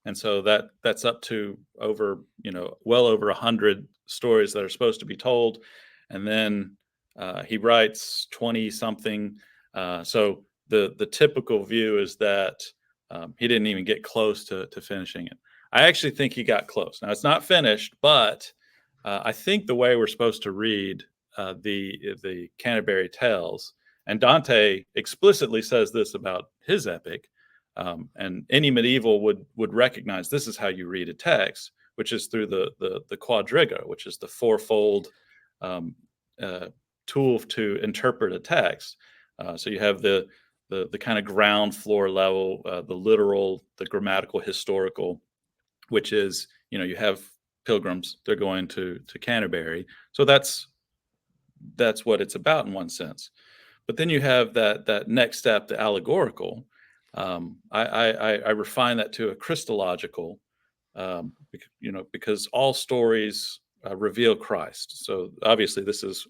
and so that's up to over well over 100 stories that are supposed to be told, and then he writes 20 something. So the typical view is that he didn't even get close to finishing it. I actually think he got close. Now it's not finished, but I think the way we're supposed to read the Canterbury Tales, and Dante explicitly says this about his epic, and any medieval would recognize this is how you read a text, which is through the quadriga, which is the fourfold um, uh, tool to interpret a text. So you have the kind of ground floor level, the literal, the grammatical, historical, which is you have pilgrims, they're going to Canterbury, so that's what it's about in one sense. But then you have that next step, the allegorical. I refine that to a Christological, because all stories reveal Christ. So obviously, this is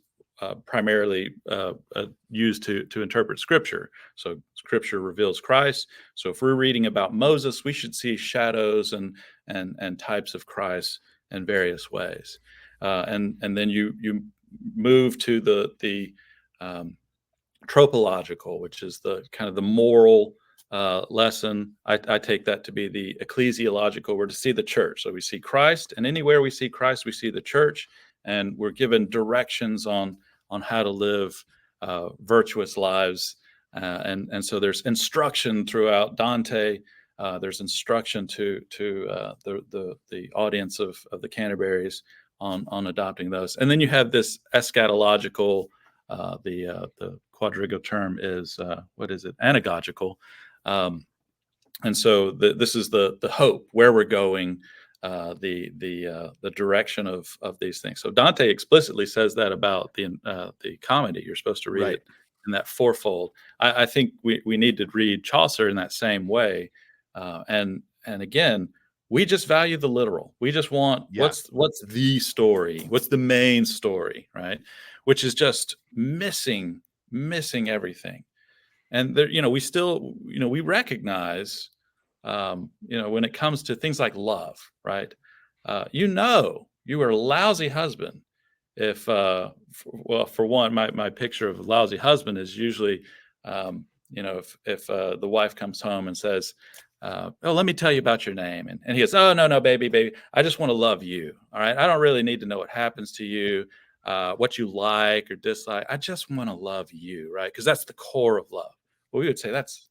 primarily used to interpret Scripture. So Scripture reveals Christ. So if we're reading about Moses, we should see shadows and types of Christ in various ways. And then you move to the um, tropological, which is the kind of the moral lesson. I take that to be the ecclesiological. We're to see the church. So we see Christ, and anywhere we see Christ, we see the church, and we're given directions on how to live virtuous lives. And so there's instruction throughout Dante There's instruction to the audience of the Canterbury's on adopting those, and then you have this eschatological. The quadrigo term is what is it? Anagogical, and so this is the hope, where we're going, the direction of these things. So Dante explicitly says that about the comedy. You're supposed to read Right. it in that fourfold. I think we need to read Chaucer in that same way, and again, we just value the literal. We just want Yeah. what's the story, what's the main story, right? Which is just missing everything. And there, we still, we recognize, when it comes to things like love, right? You are a lousy husband if, well, for one, my picture of a lousy husband is usually, if the wife comes home and says, "Oh, let me tell you about your name," and he goes, "Oh, no, baby, I just want to love you. All right, I don't really need to know what happens to you, what you like or dislike. I just want to love you, right? Because that's the core of love." Well, we would say that's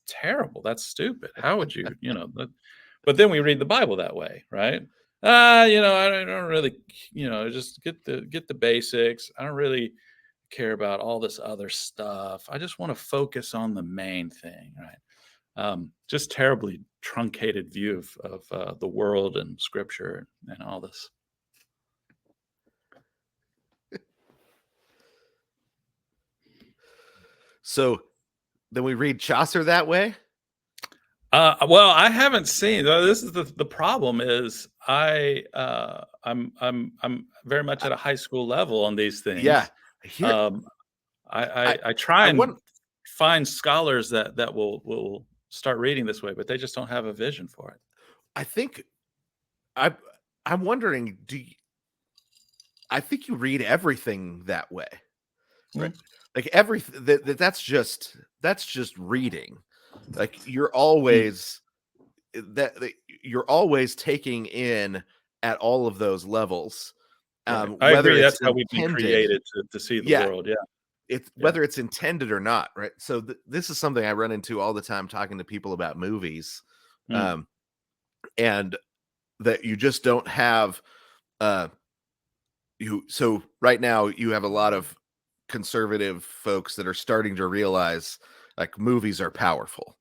terrible. That's stupid. How would you, but then we read the Bible that way, right? I don't really, just get the basics. I don't really care about all this other stuff. I just want to focus on the main thing, right? Just terribly truncated view of the world and scripture and all this. So then we read Chaucer that way. Well, I haven't seen. This is the problem. Is I'm very much at a high school level on these Yeah. things. Here, Um, I I try I and want. find scholars that will start reading this way, but they just don't have a vision for it. I think I I'm wondering. I think you read everything that way, right? Mm, Like everything that's just reading. Like mm, you're always taking in at all of those levels, right. I whether agree. it's That's how we've been intended. created to see the Yeah, world. Yeah. it's Yeah. whether it's intended or not, right? So this is something I run into all the time talking to people about movies, Mm, um, and that you just don't have. Uh, so right now you have a lot of conservative folks that are starting to realize like movies are powerful,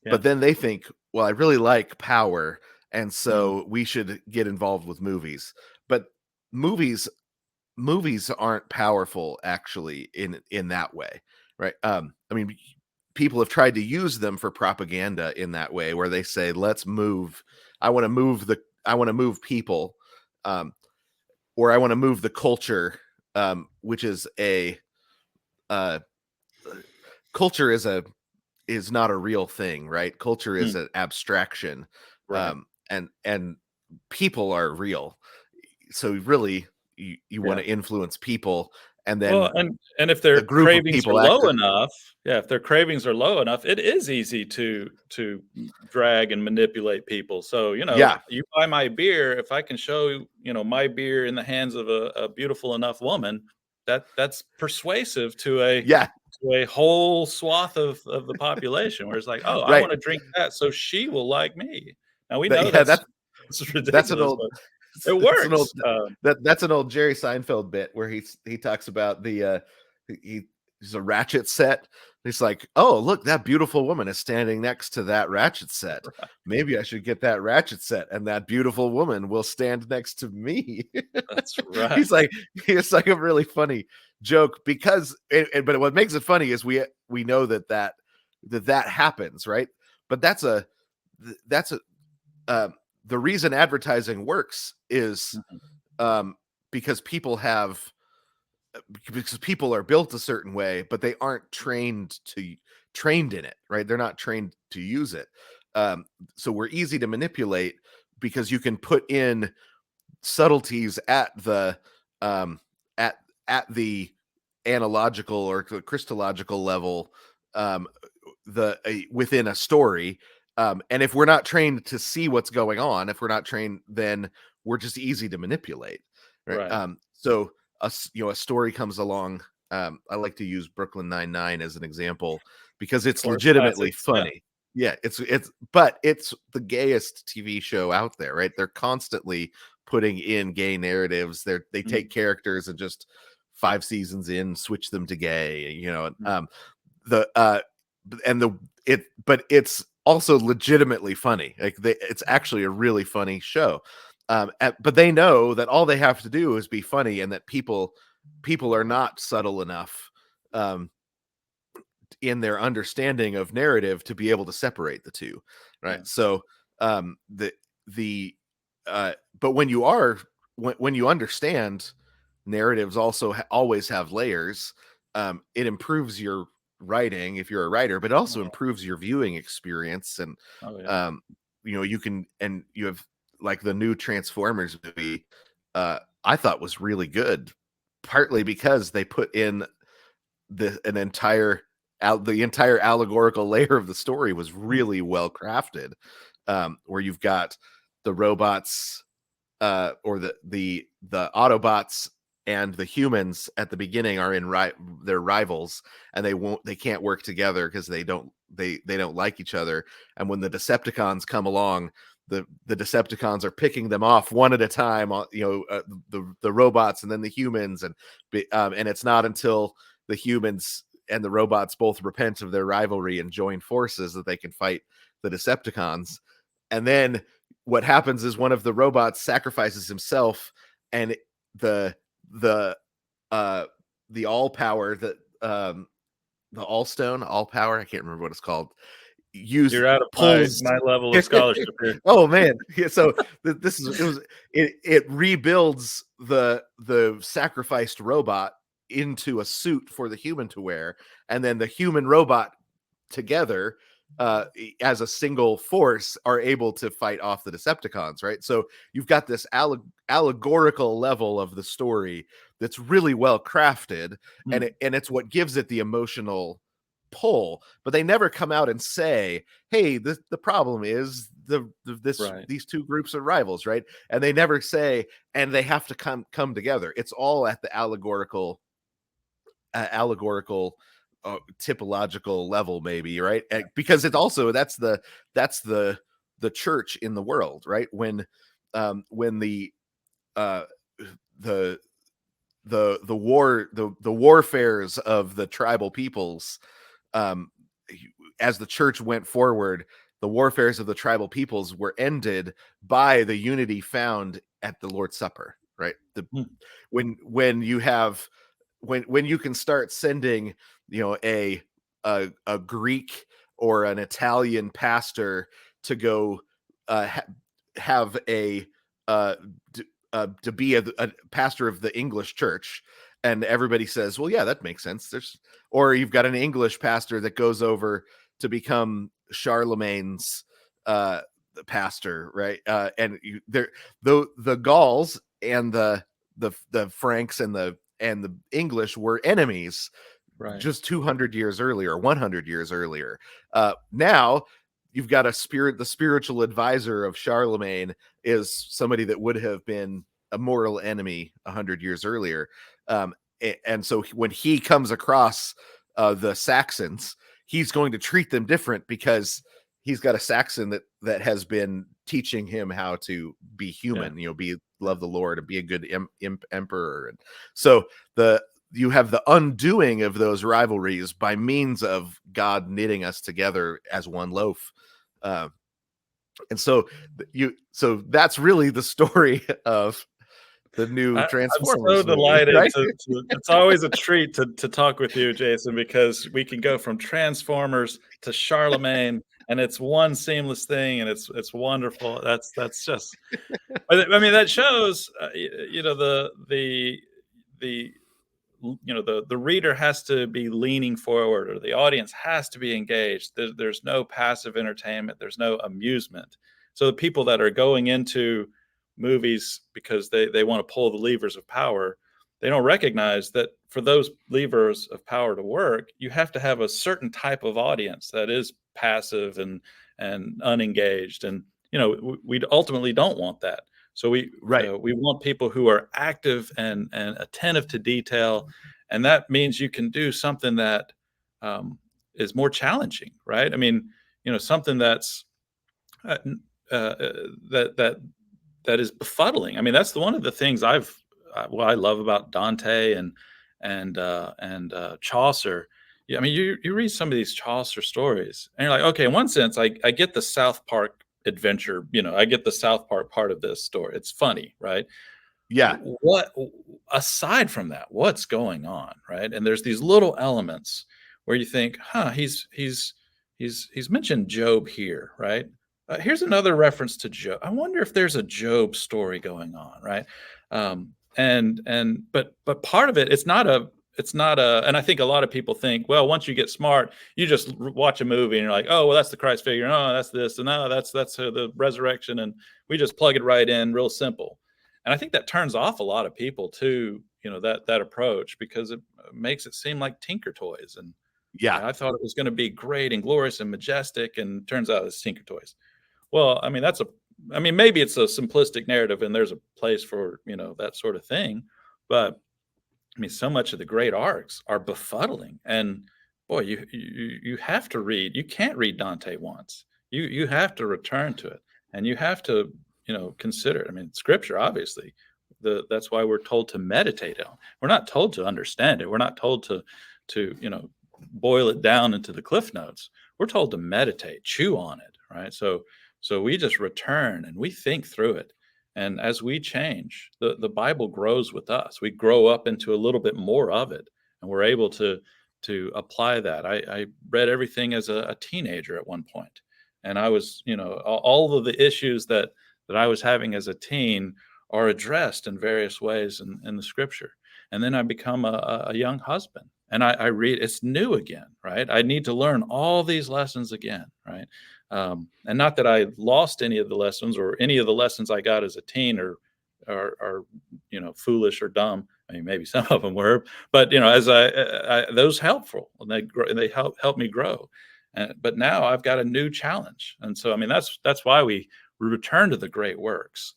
yeah. but then they think, well, I really like power, and Mm, so we should get involved with movies. But movies movies aren't powerful actually in that way, right? I mean, people have tried to use them for propaganda in that way, where they say, let's move, I want to move people, um, or I want to move the culture, which is a uh, culture is not a real thing, right? Culture is mm, an abstraction, right. and people are real. So really, you want Yeah. to influence people, and then Well, and if a their group of cravings are people low enough, yeah, if their cravings are low enough, it is easy to drag and manipulate people. So, yeah, you buy my beer, if I can show, my beer in the hands of a beautiful enough woman, that's persuasive yeah, to a whole swath of the population where it's like, "Oh, I right. wanna drink that so she will like me." Now we That, know yeah, that's that's an ridiculous, old but it that's an old works. that's an old Jerry Seinfeld bit where he talks about he's a ratchet set. He's like, oh, look, that beautiful woman is standing next to that ratchet set. Maybe I should get that ratchet set, and that beautiful woman will stand next to me. That's right. he's like, it's like a really funny joke because, but what makes it funny is we know that happens, right? But that's a uh, the reason advertising works is Mhm. um, because because people are built a certain way, but they aren't trained in it, right? They're not trained to use it. Um, so we're easy to manipulate because you can put in subtleties at the um, at the analogical or Christological level, um, within a story. And if we're not trained to see what's going on, if we're not trained, then we're just easy to manipulate, right? Right. So a story comes along. I like to use Brooklyn Nine-Nine as an example because it's Of course, legitimately classics. Yeah. funny. Yeah, but it's the gayest TV show out there, right? They're constantly putting in gay narratives. They Mm, take characters and just 5 seasons in switch them to gay, mm, the and the it but it's also legitimately funny. Like it's actually a really funny show. But they know that all they have to do is be funny, and that people are not subtle enough um in their understanding of narrative to be able to separate the two, right? yeah. So the but when you are when you understand narratives also always have layers, it improves your writing if you're a writer, but it Oh, also yeah. improves your viewing experience. And Oh, yeah. um you can, and you have like the new Transformers movie, I thought was really good, partly because they put in the entire allegorical layer of the story was Mm, really well crafted, where you've got the robots, or the Autobots and the humans at the beginning are they're rivals, and they can't work together because they don't like each other. And when the Decepticons come along, the Decepticons are picking them off one at a time, the robots and then the humans, and it's not until the humans and the robots both repent of their rivalry and join forces that they can fight the Decepticons. And then what happens is one of the robots sacrifices himself, and the the uh the all power that the all stone all power, I can't remember what it's called, use you're out of pulls. my level of scholarship here. Oh man, yeah, so this is it rebuilds the sacrificed robot into a suit for the human to wear, and then the human robot together, as a single force, are able to fight off the Decepticons, right? So you've got this allegorical level of the story that's really well crafted, Mm, and it's what gives it the emotional pull. But they never come out and say, hey, the problem is right. these two groups are rivals, right? And they never say, and they have to come together. It's all at the allegorical, typological level, maybe, right? Because it's also that's the church in the world, right? When uh the the warfares of the tribal peoples, um as the church went forward, the warfares of the tribal peoples were ended by the unity found at the Lord's Supper, right? Mm, When you have when you can start sending, a Greek or an Italian pastor to go, have uh, to be a pastor of the English church, and everybody says, well, yeah, that makes sense. Or you've got an English pastor that goes over to become Charlemagne's uh pastor, right? And the Gauls and the Franks and the English were enemies right. just 200 years earlier, 100 years earlier. Now you've got the spiritual advisor of Charlemagne is somebody that would have been a mortal enemy 100 years earlier. And so when he comes across the Saxons, he's going to treat them different because he's got a Saxon that has been teaching him how to be Yeah. human, be Yeah. love the Lord and be a good emperor. And so you have the undoing of those rivalries by means of God knitting us together as one loaf. Uh, and so that's really the story of the new I'm so Transformers movie, delighted right? to it's always a treat to talk with you, Jason, because we can go from Transformers to Charlemagne, and it's one seamless thing, and it's wonderful. That's just but I mean, that shows, the the reader has to be leaning forward, or the audience has to be engaged. There's no passive entertainment, there's no amusement. So the people that are going into movies because they want to pull the levers of power, they don't recognize that for those levers of power to work, you have to have a certain type of audience that is passive and unengaged. And we ultimately don't want that. So Right. we want people who are active and attentive to detail, and that means you can do something that is more challenging, right? I mean, something that's uh, that is befuddling. I mean, that's one of the things what I love about Dante and Chaucer. Yeah, I mean, you read some of these Chaucer stories, and you're like, okay, in one sense, I get the South Park adventure. I get the South Park part of this story. It's funny, right? Yeah. What aside from that, what's going on, right? And there's these little elements where you think, huh, he's mentioned Job here, right? Here's another reference to Job. I wonder if there's a Job story going on, right? But part of it, it's not a, and I think a lot of people think, well, once you get smart, you just watch a movie and you're like, oh, well, that's the Christ figure. Oh, that's this, and no, that's the resurrection, and we just plug it right in, real simple. And I think that turns off a lot of people too, that approach, because it makes it seem like Tinker Toys. And Yeah. I thought it was going to be great and glorious and majestic, and turns out it's Tinker Toys. Well, I mean, maybe it's a simplistic narrative, and there's a place for that sort of thing, but I mean, so much of the great arcs are befuddling, and boy, you have to read. You can't read Dante once. You have to return to it, and you have to consider it. I mean, Scripture, obviously, that's why we're told to meditate on. We're not told to understand it. We're not told to boil it down into the cliff notes. We're told to meditate, chew on it, right? So we just return and we think through it. And as we change, the Bible grows with us. We grow up into a little bit more of it, and we're able to apply that. I read everything as a teenager at one point, and I was, all of the issues that I was having as a teen are addressed in various ways in the Scripture. And then I become a young husband, and I read. It's new again, right? I need to learn all these lessons again, right? And not that I lost any of the lessons, or any of the lessons I got as a teen are foolish or dumb. I mean, maybe some of them were, but as those helpful, and they help me grow. But now I've got a new challenge, and so I mean that's why we return to the great works,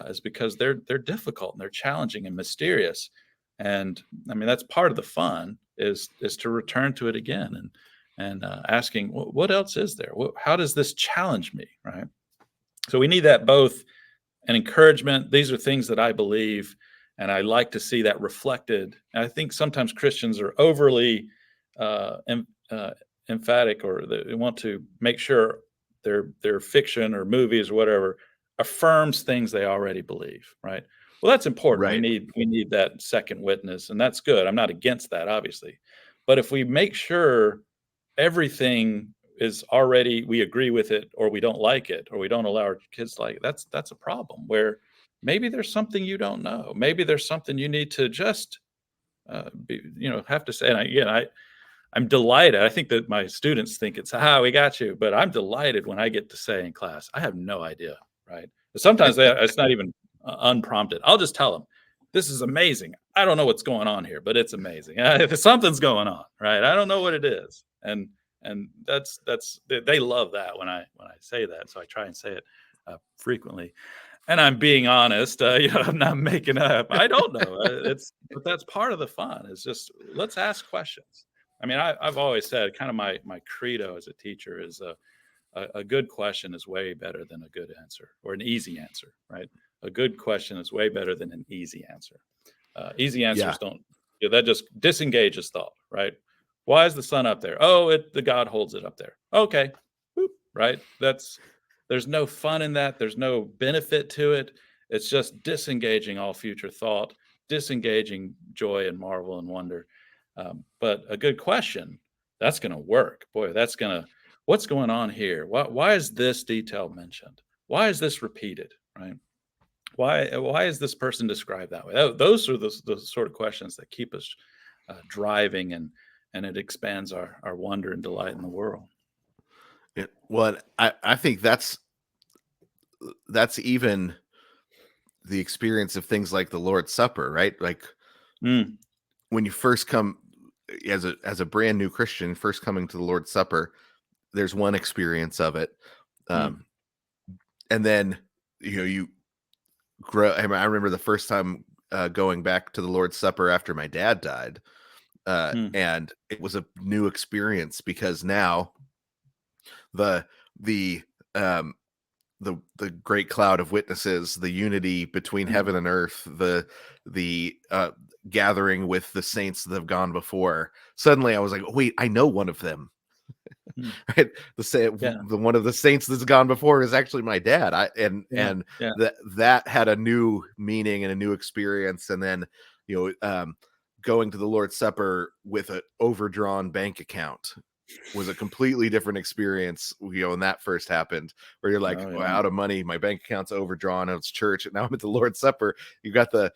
is because they're difficult and they're challenging and mysterious. And I mean, that's part of the fun is to return to it again, and asking, what else is there? How does this challenge me, right? So we need that, both an encouragement. These are things that I believe, and I like to see that reflected. And I think sometimes Christians are overly emphatic, or they want to make sure their fiction or movies or whatever affirms things they already believe, right? Well, that's important. Right. We need that second witness, and that's good. I'm not against that, obviously. But if we make sure everything is already, we agree with it, or we don't like it, or we don't allow our kids to like it, that's a problem, where maybe there's something you don't know. Maybe there's something you need to just have to say. And I'm delighted. I think that my students think it's, we got you, but I'm delighted when I get to say in class, I have no idea, right? But sometimes it's not even unprompted. I'll just tell them, this is amazing. I don't know what's going on here, but it's amazing. Something's going on, right? I don't know what it is. And that's they love that when I say that. So I try and say it frequently. And I'm being honest, I'm not making up. I don't know. But that's part of the fun, is just, let's ask questions. I mean, I've always said, kind of my credo as a teacher is a good question is way better than a good answer, or an easy answer, right? A good question is way better than an easy answer. Easy answers that just disengages thought, right? Why is the sun up there? Oh, the God holds it up there. Okay, boop, right? There's no fun in that. There's no benefit to it. It's just disengaging all future thought, disengaging joy and marvel and wonder. But a good question, that's going to work. Boy, what's going on here? Why is this detail mentioned? Why is this repeated, right? Why is this person described that way? Those are the sort of questions that keep us driving, and it expands our wonder and delight in the world. Yeah, well, I think that's even the experience of things like the Lord's Supper, right? Like when you first come as a brand new Christian, first coming to the Lord's Supper, there's one experience of it, and then you grow. I remember the first time going back to the Lord's Supper after my dad died, and it was a new experience, because now the the um the great cloud of witnesses, the unity between Mm, heaven and earth, the gathering with the saints that have gone before. Suddenly I was like, wait, I know one of them. mm. Right? Yeah, The one of the saints that's gone before is actually my dad. yeah, yeah, That had a new meaning and a new experience. And then, you going to the Lord's Supper with an overdrawn bank account was a completely different experience, when that first happened, where you're like, oh well, yeah, out of money, my bank account's overdrawn, and it's church, and now I'm at the Lord's Supper. You got the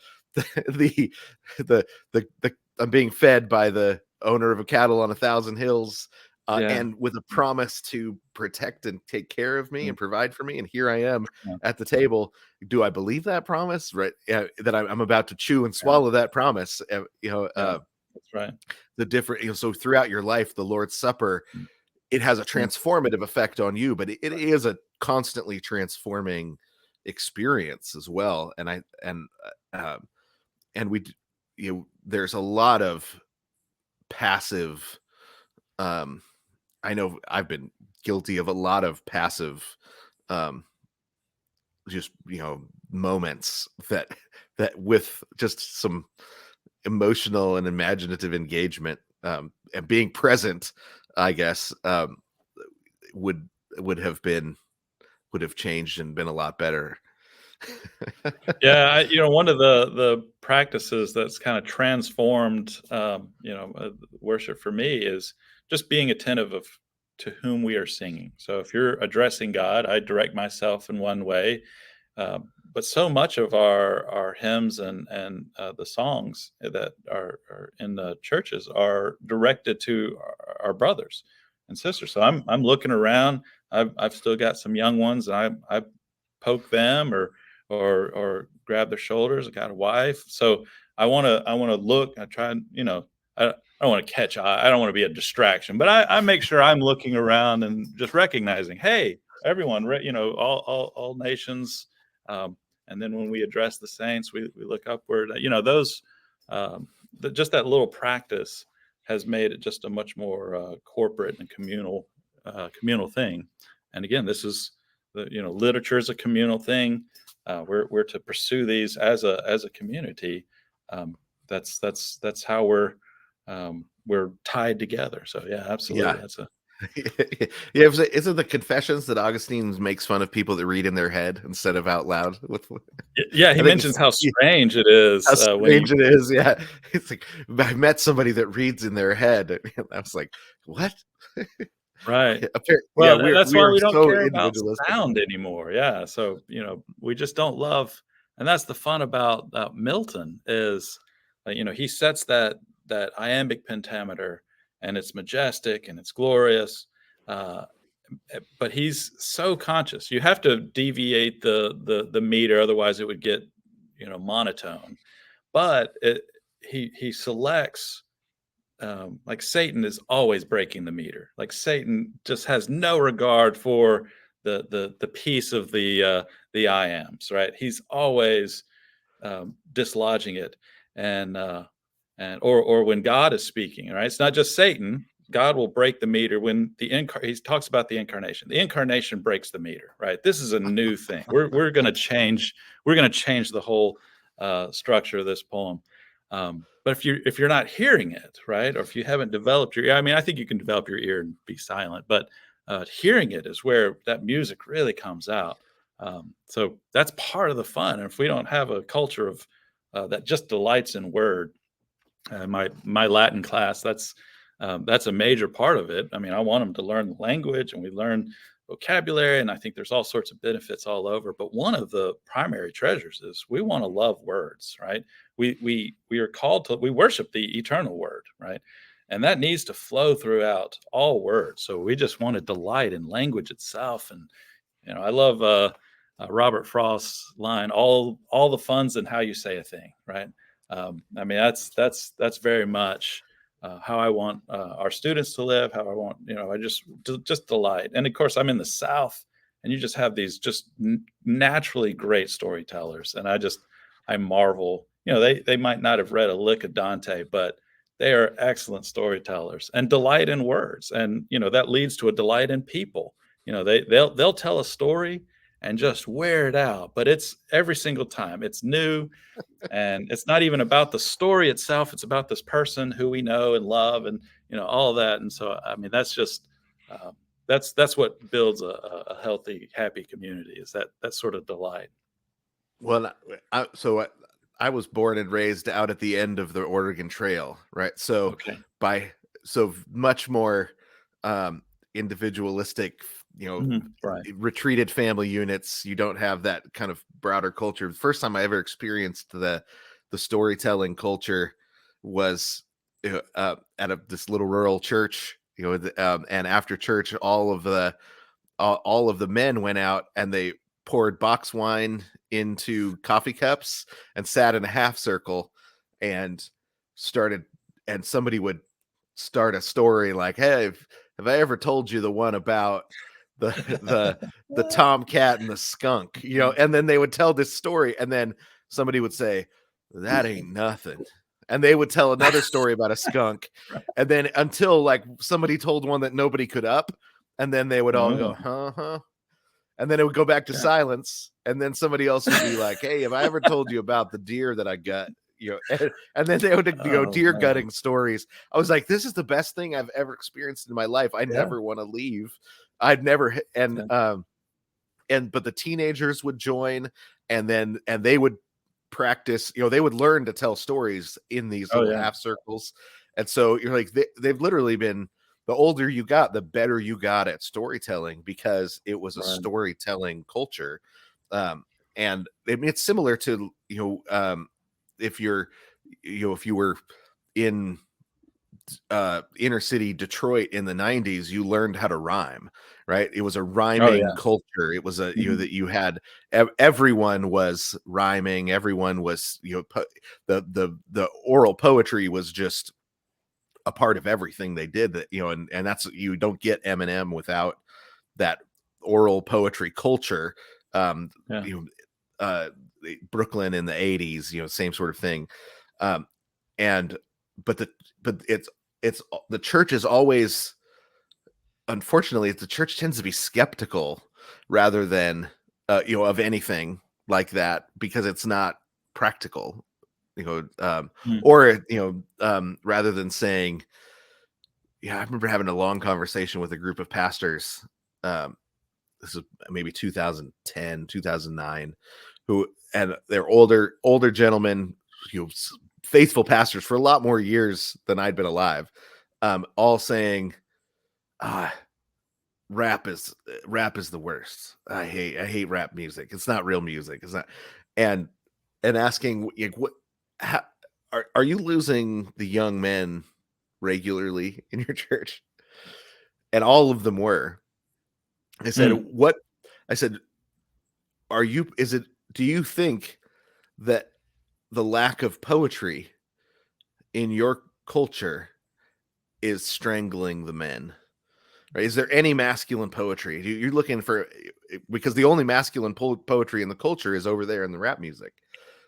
the I'm being fed by the owner of a cattle on 1,000 hills, yeah, and with a mm, promise to protect and take care of me mm, and provide for me. And here I am yeah, at the table. Do I believe that promise? Right, that I'm about to chew and yeah, swallow that promise. yeah, that's right. The different, so throughout your life, the Lord's Supper, Mm, it has a mm, transformative effect on you, but it is a constantly transforming experience as well. And we, there's a lot of passive. Um, I know I've been guilty of a lot of passive, um, just moments that with just some emotional and imaginative engagement, and being present, I guess, would would have been would have changed and been a lot better. Yeah, one of the practices that's kind of transformed, worship for me is just being attentive of to whom we are singing. So if you're addressing God, I direct myself in one way, uh, but so much of our hymns and the songs that are in the churches are directed to our brothers and sisters. So I'm looking around. I've still got some young ones, and I poke them or grab their shoulders. I got a wife, so I wanna look. I try and I don't want to catch eye. I don't want to be a distraction, but I make sure I'm looking around and just recognizing, hey, everyone, all nations. Um, and then when we address the saints, we look upward. Those just that little practice has made it just a much more corporate and communal thing. And again, this is literature is a communal thing. We're to pursue these as a community. Um, that's how we're tied together. So yeah, Yeah. absolutely. That's a Yeah, isn't the Confessions that Augustine makes fun of people that read in their head instead of out loud? Yeah. He I think mentions it's, how yeah, strange it how is when you strange it is. Yeah, it's like, I met somebody that reads in their head. And I was like, what? right. Yeah, Well, that's we why are we don't so care about individualistic. sound anymore. Yeah. So, we just don't love, and that's the fun about Milton is, he sets that iambic pentameter, and it's majestic and it's glorious. Uh, but he's so conscious. You have to deviate the meter, otherwise it would get, monotone. But he selects, like Satan is always breaking the meter. Like Satan just has no regard for the piece of the iambs, right? He's always dislodging it, and or when God is speaking, right? It's not just Satan. God will break the meter when he talks about the incarnation. The incarnation breaks the meter, right? This is a new thing. We're going to change. We're going to change the whole structure of this poem. But if you're not hearing it, right, or if you haven't developed your ear, I mean, I think you can develop your ear and be silent, but hearing it is where that music really comes out. So that's part of the fun. And if we don't have a culture of that just delights in word, my Latin class, that's a major part of it. I mean, I want them to learn the language, and we learn vocabulary, and I think there's all sorts of benefits all over. But one of the primary treasures is we want to love words, right? We are called to we worship the eternal word, right? And that needs to flow throughout all words. So we just want to delight in language itself. And I love Robert Frost's line, "All the fun's in how you say a thing," right? I mean, that's very much how I want our students to live. How I want, I just delight. And of course, I'm in the South, and you just have these just naturally great storytellers, and I marvel. They might not have read a lick of Dante, but they are excellent storytellers and delight in words, and that leads to a delight in people. they'll tell a story and just wear it out, but it's every single time it's new, and it's not even about the story itself. It's about this person who we know and love, and all of that. And so, I mean, that's just uh, that's what builds a healthy, happy community, is that sort of delight. Well, I was born and raised out at the end of the Oregon Trail, right? So Okay. by much more um, individualistic, Right. retreated family units. You don't have that kind of broader culture. The first time I ever experienced the storytelling culture was at this little rural church. And after church, all of the men went out and they poured box wine into coffee cups and sat in a half circle and started, and somebody would start a story like, hey, have I ever told you the one about the the tomcat and the skunk, and then they would tell this story, and then somebody would say, that ain't nothing, and they would tell another story about a skunk, and then until like somebody told one that nobody could up, and then they would all go, Oh, huh, and then it would go back to okay. silence, and then somebody else would be like, hey, have I ever told you about the deer that I got? And then they would go Oh deer man. gutting stories. I was like, this is the best thing I've ever experienced in my life. I Yeah. never want to leave. I'd never Yeah. but the teenagers would join, and they would practice, they would learn to tell stories in these Oh little yeah. half circles. And so you're like, they've literally been, the older you got, the better you got at storytelling, because it was a Right. storytelling culture. And I mean, it's similar to, if you're, if you were in inner city Detroit in the 90s, you learned how to rhyme, right? It was a Oh rhyming yeah. culture. It was Mhm. that you had, everyone was rhyming, everyone was, the oral poetry was just a part of everything they did, that, and that's, you don't get Eminem without that oral poetry culture. um Yeah. you know uh Brooklyn in the 80s, same sort of thing. um and but it's the church is always, unfortunately, the church tends to be skeptical rather than of anything like that, because it's not practical, Mm. or rather than saying, yeah, I remember having a long conversation with a group of pastors. This is maybe 2010, 2009, who, and they're older gentlemen, faithful pastors for a lot more years than I'd been alive, all saying, ah, rap is the worst. I hate rap music. It's not real music. It's not. and and asking, like, what, how, are you losing the young men regularly in your church? And all of them were. I said, Mm. what? I said, are you, is it, do you think that the lack of poetry in your culture is strangling the men? Right? Is there any masculine poetry? You're looking for, because the only masculine poetry in the culture is over there in the rap music.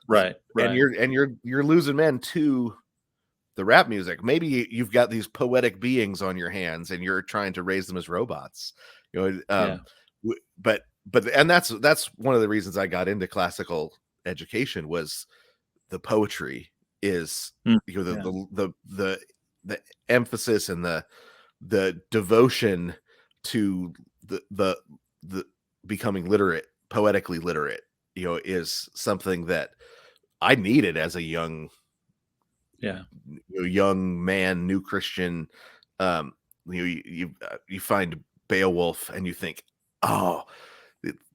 Right. And Right. you're losing men to the rap music. Maybe you've got these poetic beings on your hands and you're trying to raise them as robots. Yeah. And that's one of the reasons I got into classical education, was the poetry is, Mm. the Yeah. the emphasis and the devotion to the becoming literate, poetically literate, is something that I needed as a Yeah. young man, new Christian. You find Beowulf and you think, oh,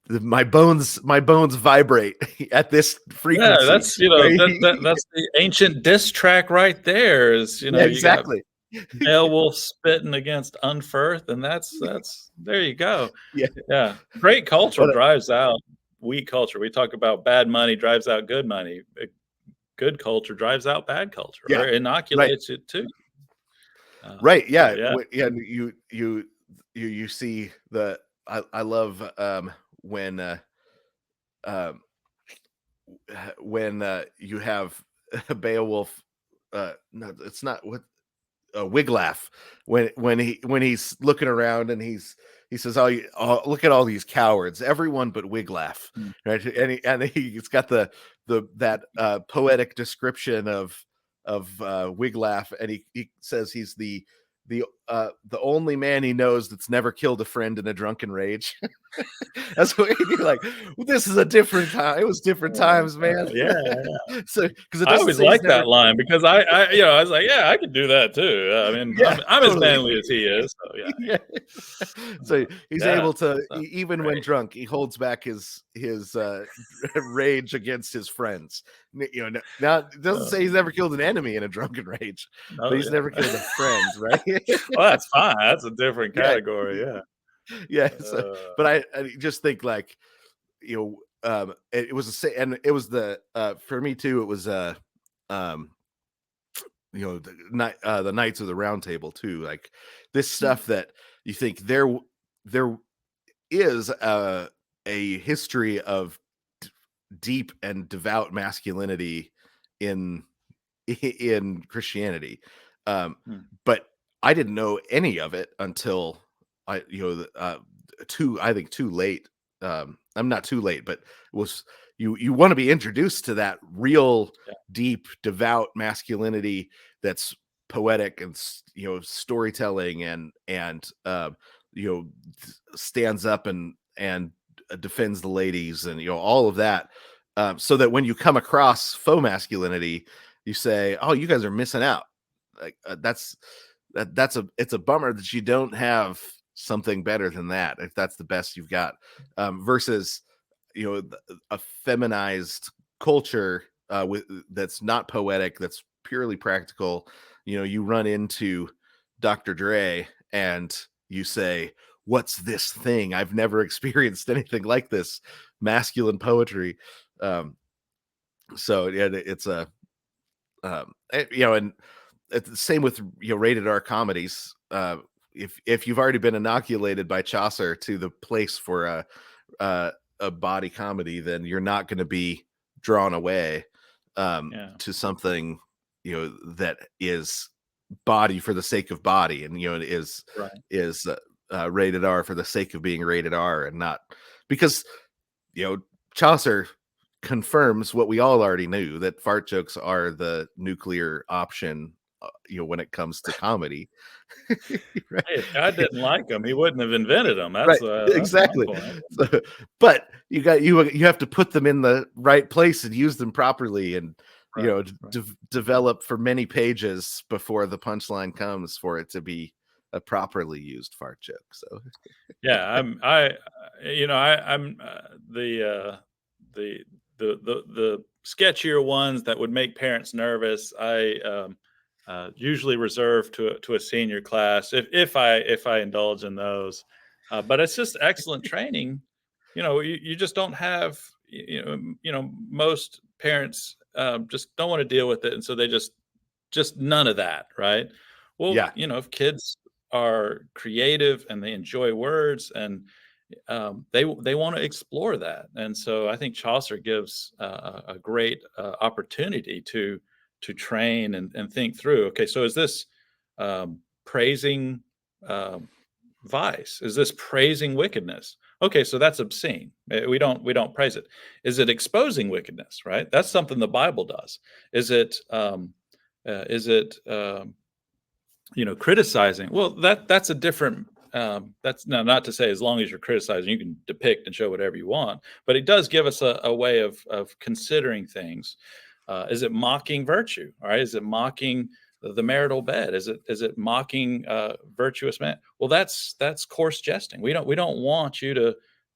my bones vibrate at this Yeah, frequency. that's Right? that's the ancient diss track right there. Is Yeah, you got exactly. Beowulf spitting against Unferth, and that's there you go. Yeah. Yeah, great culture Well, drives out weak culture. We talk about bad money drives out good money. Good culture drives out bad culture, yeah, or right, inoculates it too. right, yeah, So yeah. yeah. You see the, I love when um you have Beowulf, no, it's not what, Wiglaf, when he's looking around and he's he says, oh, look at all these cowards, everyone but Wiglaff, Mm. right? And he's got that poetic description of Wiglaff, and he says he's the only man he knows that's never killed a friend in a drunken rage. That's what you're like. Well, this is a different time. It was different times, man. Yeah. So because it I doesn't always say he's liked never. that line because I was like, yeah, I could do that too. I mean, Yeah, I'm as totally. manly as he is. So yeah. Yeah. So he's Yeah, able to, that's even when great. drunk, he holds back his rage against his friends. Now it doesn't say he's never killed an enemy in a drunken rage, but No, he's yeah. never killed a friend, right? Well, that's fine. That's a different Yeah. category. Yeah. Yeah. So, Uh, but I just think like, it was and it was for me too, it was um the Knights of the Round Table too, like this stuff that you think there is a history of deep and devout masculinity in Christianity, hmm. but I didn't know any of it until I think too late. I'm not too late, but it was you want to be introduced to that real Yeah. deep devout masculinity that's poetic and storytelling and stands up and defends the ladies and all of that, so that when you come across faux masculinity, you say, oh, you guys are missing out. Like it's a bummer that you don't have something better than that, if that's the best you've got, versus a feminized culture with that's not poetic, that's purely practical. You run into Dr. Dre and you say, what's this thing? I've never experienced anything like this masculine poetry. So yeah, it's a and it's the same with rated R comedies. If you've already been inoculated by Chaucer to the place for a body comedy, then you're not going to be drawn away Yeah. to something that is body for the sake of body, and is Right. rated R for the sake of being rated R, and not because Chaucer confirms what we all already knew, that fart jokes are the nuclear option when it comes to comedy. Right. Hey, if God didn't like them, he wouldn't have invented them. Right, That's my exactly. point. So, but you have to put them in the right place and use them properly, and Right. Right. develop for many pages before the punchline comes for it to be a properly used fart joke. So Yeah, I'm the sketchier ones that would make parents nervous. Usually reserve to a senior class if I indulge in those. But it's just excellent training. You just don't have most parents just don't want to deal with it, and so they just none of that, right? Well, yeah, if kids are creative and they enjoy words and they want to explore that, and so I think Chaucer gives a great opportunity to train and think through. Okay, so is this praising um, vice? Is this praising wickedness? Okay, so that's obscene. We don't praise it. Is it exposing wickedness? Right. That's something the Bible does. Is it criticizing? Well, that's a different. That's not to say as long as you're criticizing, you can depict and show whatever you want. But it does give us a way of considering things. Is it mocking virtue? All right. Is it mocking the marital bed? Is it mocking virtuous man? Well, that's coarse jesting. We don't want you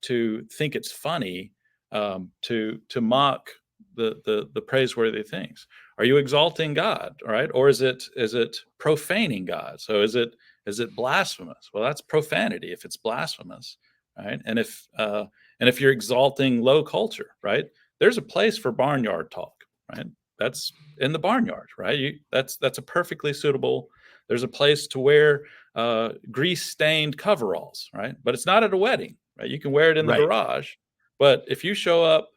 to think it's funny to mock the praiseworthy things. Are you exalting God? All right. Or is it profaning God? So is it blasphemous? Well, that's profanity if it's blasphemous, right? And if you're exalting low culture, right? There's a place for barnyard talk, right? That's in the barnyard, right? That's a perfectly suitable. There's a place to wear grease-stained coveralls, right? But it's not at a wedding, right? You can wear it in the right, garage, but if you show up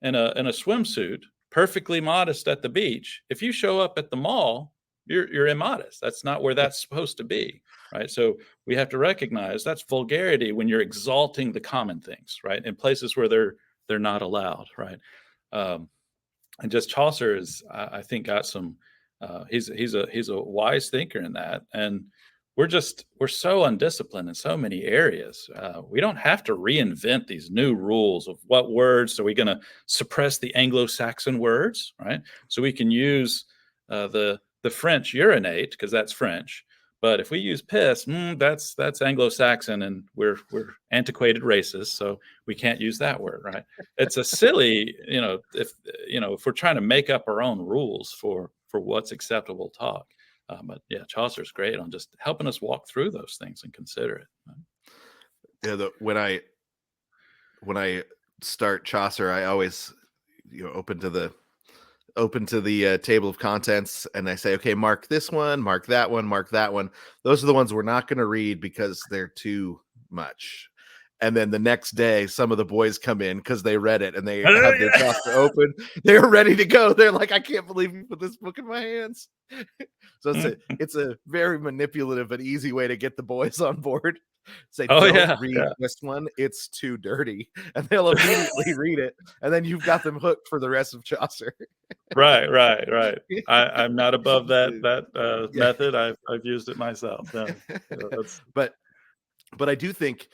in a swimsuit, perfectly modest at the beach, if you show up at the mall, you're immodest. That's not where that's supposed to be, right? So we have to recognize that's vulgarity when you're exalting the common things, right, in places where they're not allowed, right? Um, and just Chaucer is, I think, got some. He's a wise thinker in that, and we're so undisciplined in so many areas. We don't have to reinvent these new rules of what words are we going to suppress the Anglo-Saxon words, right? So we can use the French urinate because that's French. But if we use piss, that's Anglo-Saxon, and we're antiquated racists, so we can't use that word, right? It's a silly, if we're trying to make up our own rules for what's acceptable talk. But yeah, Chaucer's great on just helping us walk through those things and consider it. Yeah, when I start Chaucer, I always open to the table of contents, and I say, okay, mark this one, mark that one, mark that one. Those are the ones we're not going to read because they're too much. And then the next day, some of the boys come in because they read it and they have their Chaucer open. They're ready to go. They're like, I can't believe you put this book in my hands. So it's a very manipulative and easy way to get the boys on board. Say, don't read this one. It's too dirty. And they'll immediately read it. And then you've got them hooked for the rest of Chaucer. Right. I'm not above that method. I've used it myself. Yeah. But I do think,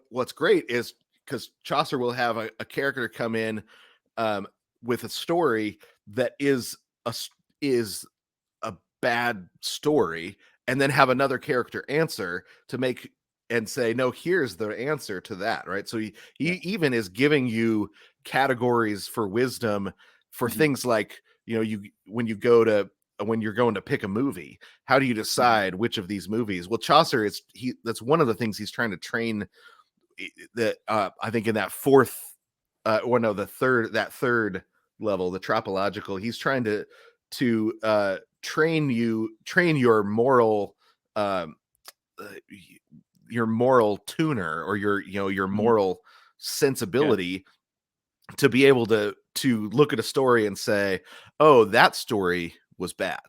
what's great is because Chaucer will have a character come in with a story that is a bad story, and then have another character answer to make and say, no, here's the answer to that, right? So he even is giving you categories for wisdom for things like, when you're going to pick a movie, how do you decide which of these movies? Well, Chaucer that's one of the things he's trying to train that I think in that third level, the tropological, he's trying to train your moral tuner, or your moral sensibility, to be able to look at a story and say, oh, that story was bad,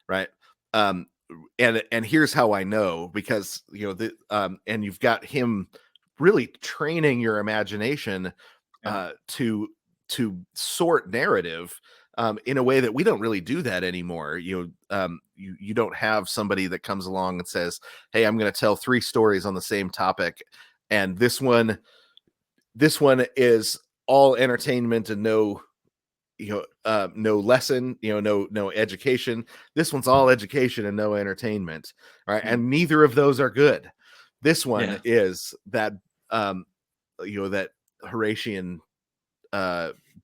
right? And here's how I know, because and you've got him really training your imagination to sort narrative in a way that we don't really do that anymore. You don't have somebody that comes along and says, hey, I'm going to tell 3 stories on the same topic, and this one is all entertainment and no lesson, no education. This one's all education and no entertainment, right? And neither of those are good. This one is that that Horatian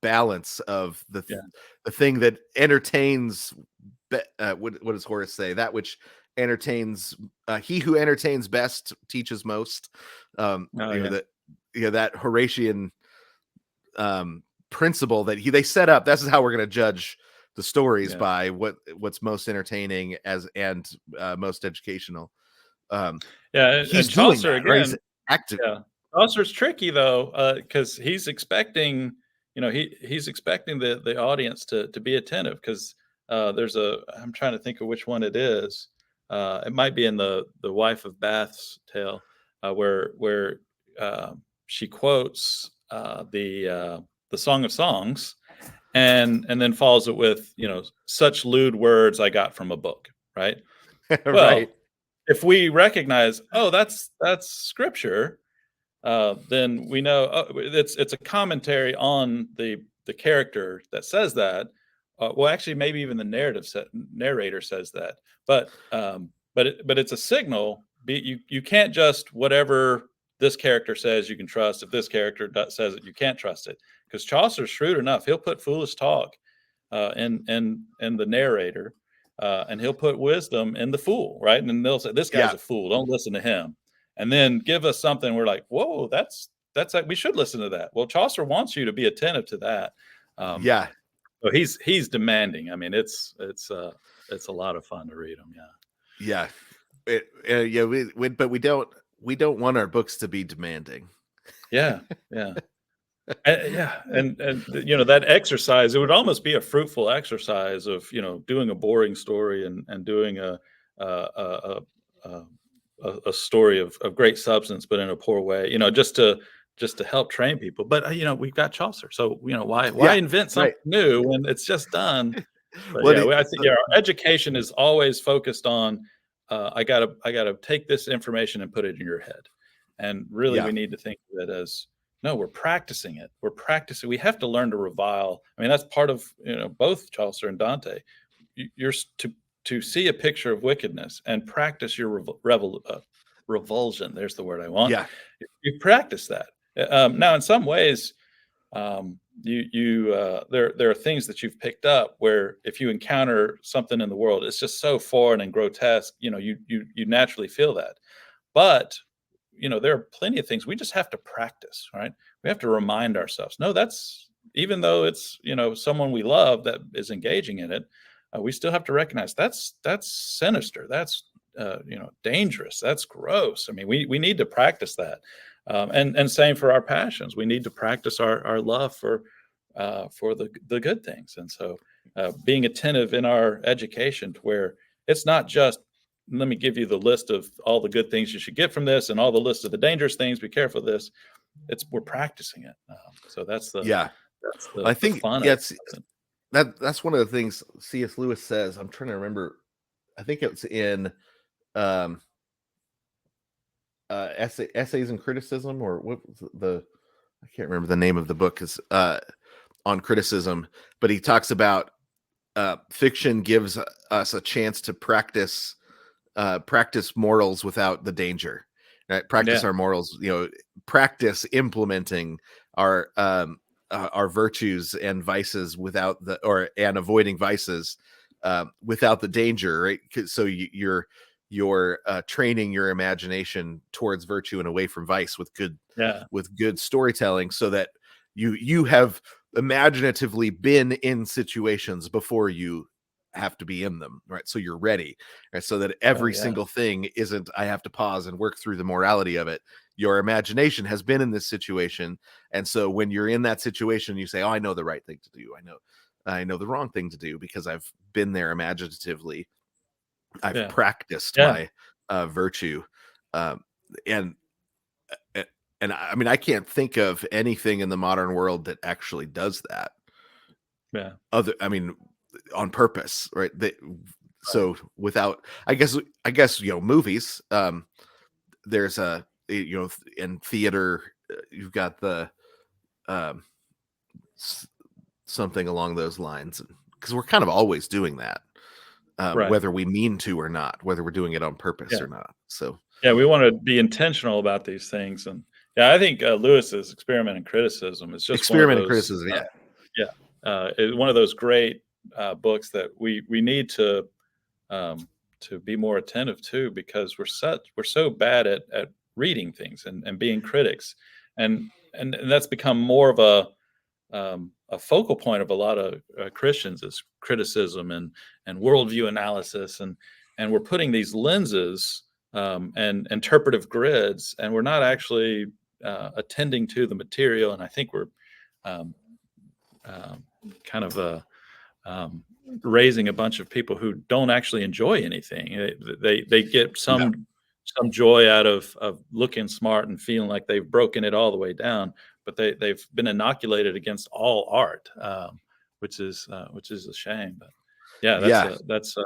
balance of the thing that entertains. What does Horace say? That which entertains, he who entertains best teaches most. That Horatian principle that they set up. This is how we're going to judge the stories, by what's most entertaining and most educational. He's doing Chaucer that, again. Right? He's active. Chaucer's tricky though, because he's expecting, he's expecting the audience to be attentive, because I'm trying to think of which one it is. It might be in the Wife of Bath's tale, where she quotes the Song of Songs, and then follows it with, such lewd words I got from a book, right? Right. Well, if we recognize, oh, that's scripture, then we know it's a commentary on the character that says that. Well, actually, maybe even the narrator says that, but it's a signal. You can't just whatever this character says you can trust. If this character says it, you can't trust it, because Chaucer's shrewd enough. He'll put foolish talk in the narrator, and he'll put wisdom in the fool, right? And then they'll say, this guy's a fool, don't listen to him. And then give us something we're like, whoa, that's like, we should listen to that. Well, Chaucer wants you to be attentive to that. So he's demanding. I mean, it's a lot of fun to read him. But we don't want our books to be demanding. Yeah. Yeah, and that exercise, it would almost be a fruitful exercise of doing a boring story and doing a a, a story of great substance, but in a poor way. Just to help train people. But we've got Chaucer, so why Yeah, invent something right. new when it's just done? But Well, yeah, I think our education is always focused on I gotta take this information and put it in your head, and really yeah, we need to think of it as no, we're practicing it. We're practicing. We have to learn to revile. I mean, that's part of both Chaucer and Dante. You're to see a picture of wickedness and practice your revulsion. There's the word I want. yeah, You practice that. Now, in some ways, there are things that you've picked up where if you encounter something in the world, it's just so foreign and grotesque. You naturally feel that. But there are plenty of things we just have to practice, right? We have to remind ourselves, no, that's even though it's someone we love that is engaging in it, we still have to recognize that's sinister, that's dangerous, that's gross. I mean, we need to practice that, and same for our passions. We need to practice our love for the good things, and so being attentive in our education to where it's not just let me give you the list of all the good things you should get from this and all the list of the dangerous things. Be careful of this. We're practicing it. So that's the yeah. that's I the think fun of yes, it. that's one of the things C.S. Lewis says. I'm trying to remember. I think it's in um, essays and criticism, or what was the I can't remember the name of the book is on criticism, but he talks about fiction gives us a chance to practice morals without the danger, right? Practice Yeah, our morals, practice implementing our our virtues and vices without the or and avoiding vices without the danger, right? So you're training your imagination towards virtue and away from vice yeah, with good storytelling, so that you have imaginatively been in situations before you have to be in them, right? So you're ready, right? So that oh every yeah, single thing isn't I have to pause and work through the morality of it. Your imagination has been in this situation, and so when you're in that situation, you say, "Oh, I know the right thing to do. I know the wrong thing to do because I've been there imaginatively. I've yeah, practiced yeah, my virtue." Um, and and I mean, I can't think of anything in the modern world that actually does that. yeah. I mean, on purpose, right? Right. So without, I guess movies. There's in theater, you've got the um, s- something along those lines, because we're kind of always doing that, Right. whether we mean to or not, whether we're doing it on purpose Yeah. or not. So Yeah. We want to be intentional about these things, and yeah, I think Lewis's experiment and criticism is just one of experiment and those. criticism, yeah, Yeah, one of those great books that we need um, to be more attentive to because we're so bad at reading things and being critics, and that's become more of a focal point of a lot of Christians is criticism and worldview analysis, and we're putting these lenses and interpretive grids, and we're not actually attending to the material, and I think we're um, um, kind of um, raising a bunch of people who don't actually enjoy anything. They get yeah, some joy out of looking smart and feeling like they've broken it all the way down, but they've been inoculated against all art, which is a shame. But yeah, yeah. that's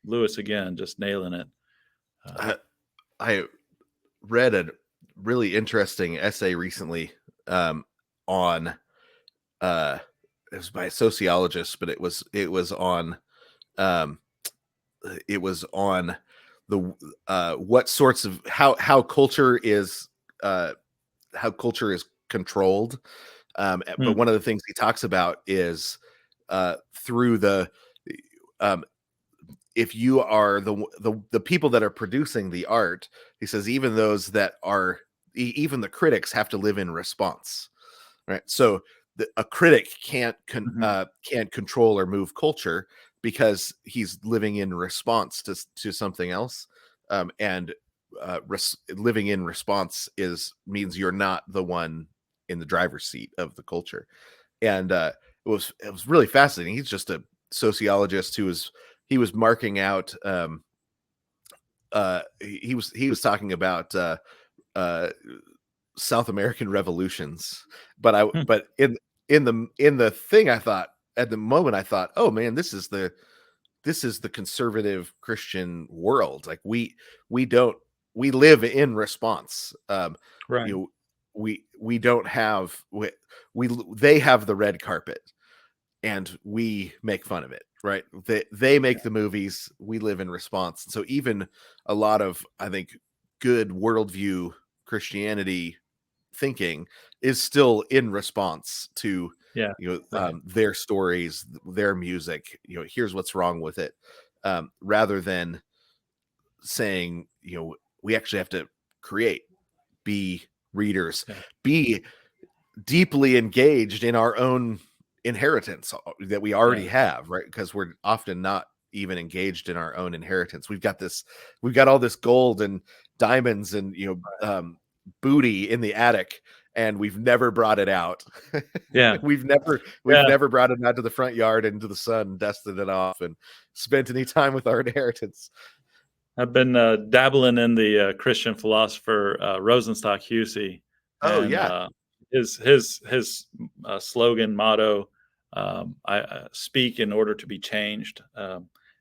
Lewis again, just nailing it. Uh, I, I read a really interesting essay recently on uh it was by a sociologist, but um it was on the what sorts of uh how culture is controlled. But hmm, one of the things he talks about is through the um if you are the people that are producing the art, he says, even those that are even the critics have to live in response, right? So a critic mhm. can't control or move culture because he's living in response to something else, and living in response is means you're not the one in the driver's seat of the culture. And it was really fascinating. He's just a sociologist he was marking out he was talking about uh South American revolutions. Hmm. But in the thing, I thought at the moment, I thought, oh man, this is the conservative Christian world. Like we don't we live in response. Right. You know, we don't have we they have the red carpet and we make fun of it, right? They make the movies, we live in response. So even a lot of, I think, good worldview Christianity thinking is still in response to, Yeah. Right. their stories, their music. Here's what's wrong with it, rather than saying, we actually have to create, be readers, Yeah. be deeply engaged in our own inheritance that we already Yeah. have, right? Because we're often not even engaged in our own inheritance. We've got all this gold and diamonds and booty in the attic, and we've never brought it out. Yeah. We've Yeah. never brought it out to the front yard into the sun, and dusted it off, and spent any time with our inheritance. I've been dabbling in the Christian philosopher Rosenstock Hussey, Oh and yeah. his slogan motto, I speak in order to be changed.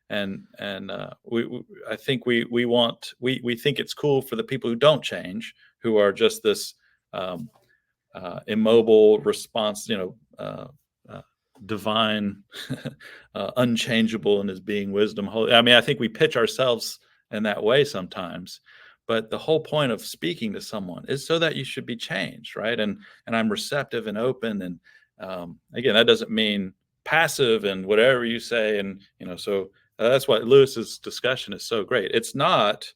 And I think we think it's cool for the people who don't change, who are just this um, immobile response, uh, divine, unchangeable in his being, wisdom, holy. I mean, I think we pitch ourselves in that way sometimes, but the whole point of speaking to someone is so that you should be changed, right? And I'm receptive and open, and again, that doesn't mean passive and whatever you say, and so that's why Lewis's discussion is so great. It's not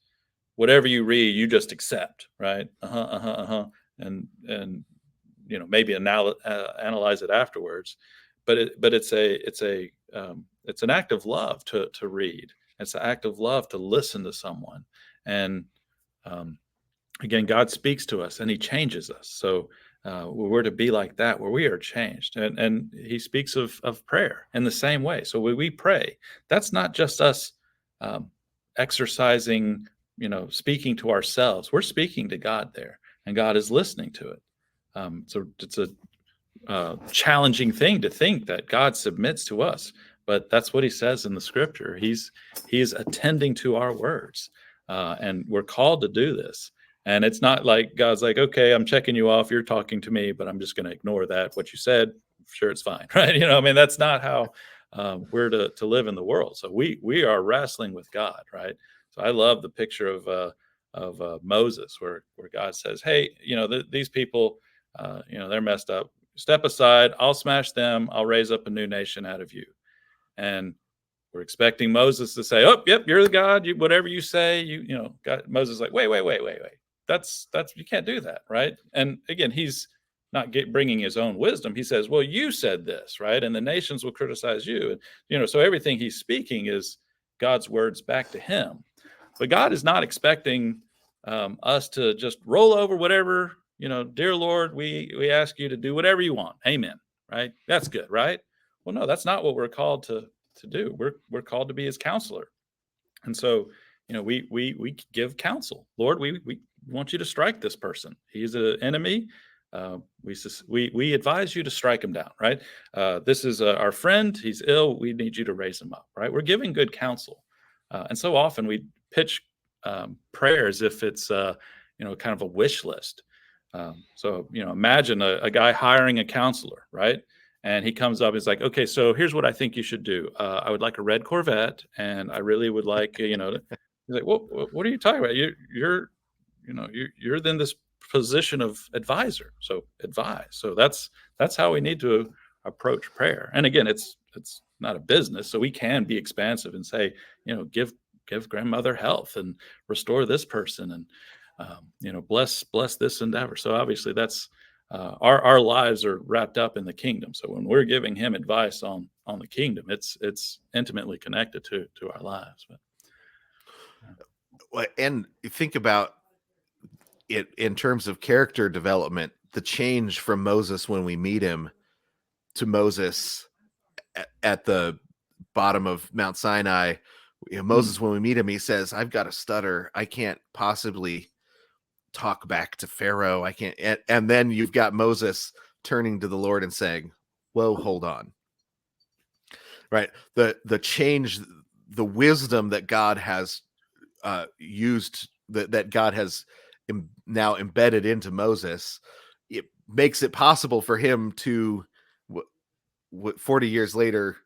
whatever you read, you just accept, right? And maybe analyze it afterwards. But it's an act of love to read. It's an act of love to listen to someone. And um, again, God speaks to us and He changes us. So we're to be like that, where we are changed. And He speaks of prayer in the same way. So when we pray, that's not just us um, exercising, speaking to ourselves. We're speaking to God there, and God is listening to it. So it's a challenging thing to think that God submits to us, but that's what He says in the Scripture. He's attending to our words, and we're called to do this. And it's not like God's like, okay, I'm checking you off. You're talking to me, but I'm just going to ignore that. What you said, sure, it's fine, right? I mean, that's not how we're to live in the world. So we are wrestling with God, right? So I love the picture of Moses, where God says, hey, these people, they're messed up. Step aside. I'll smash them. I'll raise up a new nation out of you. And we're expecting Moses to say, "Oh, yep, you're the God. Whatever you say, God." Moses is like, wait. That's you can't do that, right? And again, he's not bringing his own wisdom. He says, "Well, you said this, right? And the nations will criticize you." And so everything he's speaking is God's words back to him. But God is not expecting us to just roll over whatever, dear Lord, we ask you to do whatever you want. Amen. Right? That's good, right? Well, no, that's not what we're called to do. We're called to be His counselor, and so we give counsel. Lord, we want you to strike this person. He's an enemy. We advise you to strike him down. Right? This is our friend. He's ill. We need you to raise him up. Right? We're giving good counsel, and so often we pitch prayer as if it's kind of a wish list. So imagine a guy hiring a counselor, right? And he comes up, he's like, okay, so here's what I think you should do. I would like a red Corvette, and I really would like, he's like, well, what are you talking about? You're in this position of advisor. So advise. So that's how we need to approach prayer. And again, it's not a business. So we can be expansive and say, give grandmother health and restore this person, and bless this endeavor. So obviously that's our lives are wrapped up in the kingdom. So when we're giving him advice on the kingdom, it's intimately connected to our lives. But And think about it in terms of character development the change from Moses when we meet him to Moses at the bottom of Mount Sinai. Mm. Moses, when we meet him, he says, "I've got a stutter. I can't possibly talk back to Pharaoh. I can't." And then you've got Moses turning to the Lord and saying, "Whoa, hold on." Right? The change, the wisdom that God has used, that God has now embedded into Moses, it makes it possible for him to 40 years later,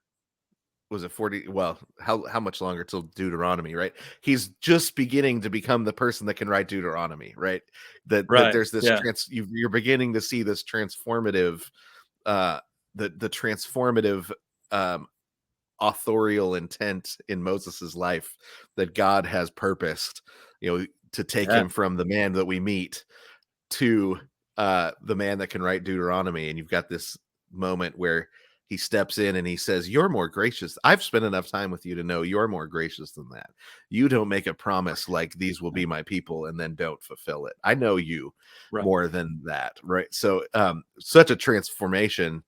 was it 40? Well, how much longer till Deuteronomy, right? He's just beginning to become the person that can write Deuteronomy, right? That Right. there's this Yeah. you're beginning to see this transformative, uh the transformative, um authorial intent in Moses's life that God has purposed, to take Yeah. him from the man that we meet to the man that can write Deuteronomy. And you've got this moment where he steps in and he says, "You're more gracious. I've spent enough time with you to know you're more gracious than that. You don't make a promise like these will be my people and then don't fulfill it. I know you Right. more than that." Right. So such a transformation.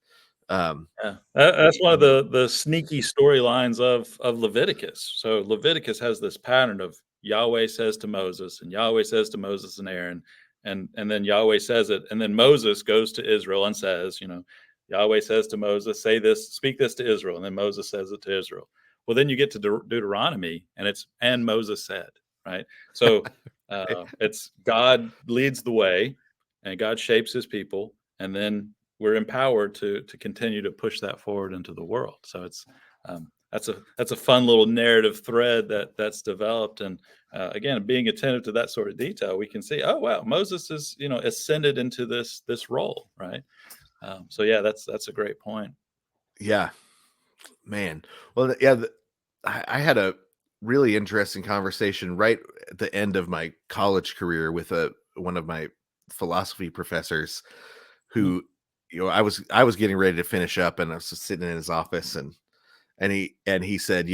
Um Yeah, that's one of the sneaky storylines of Leviticus. So Leviticus has this pattern of Yahweh says to Moses, and Yahweh says to Moses and Aaron, and then Yahweh says it, and then Moses goes to Israel and says, Yahweh says to Moses, say this, speak this to Israel, and then Moses says it to Israel. Well, then you get to Deuteronomy, and and Moses said, right? So it's God leads the way, and God shapes His people, and then we're empowered to continue to push that forward into the world. So it's that's a fun little narrative thread that's developed, and again, being attentive to that sort of detail, we can see, oh wow, Moses is ascended into this role, right? So yeah, that's a great point. yeah, man. Well, yeah, I had a really interesting conversation right at the end of my college career with one of my philosophy professors Mm. who, I was getting ready to finish up, and I was just sitting in his office, and he said,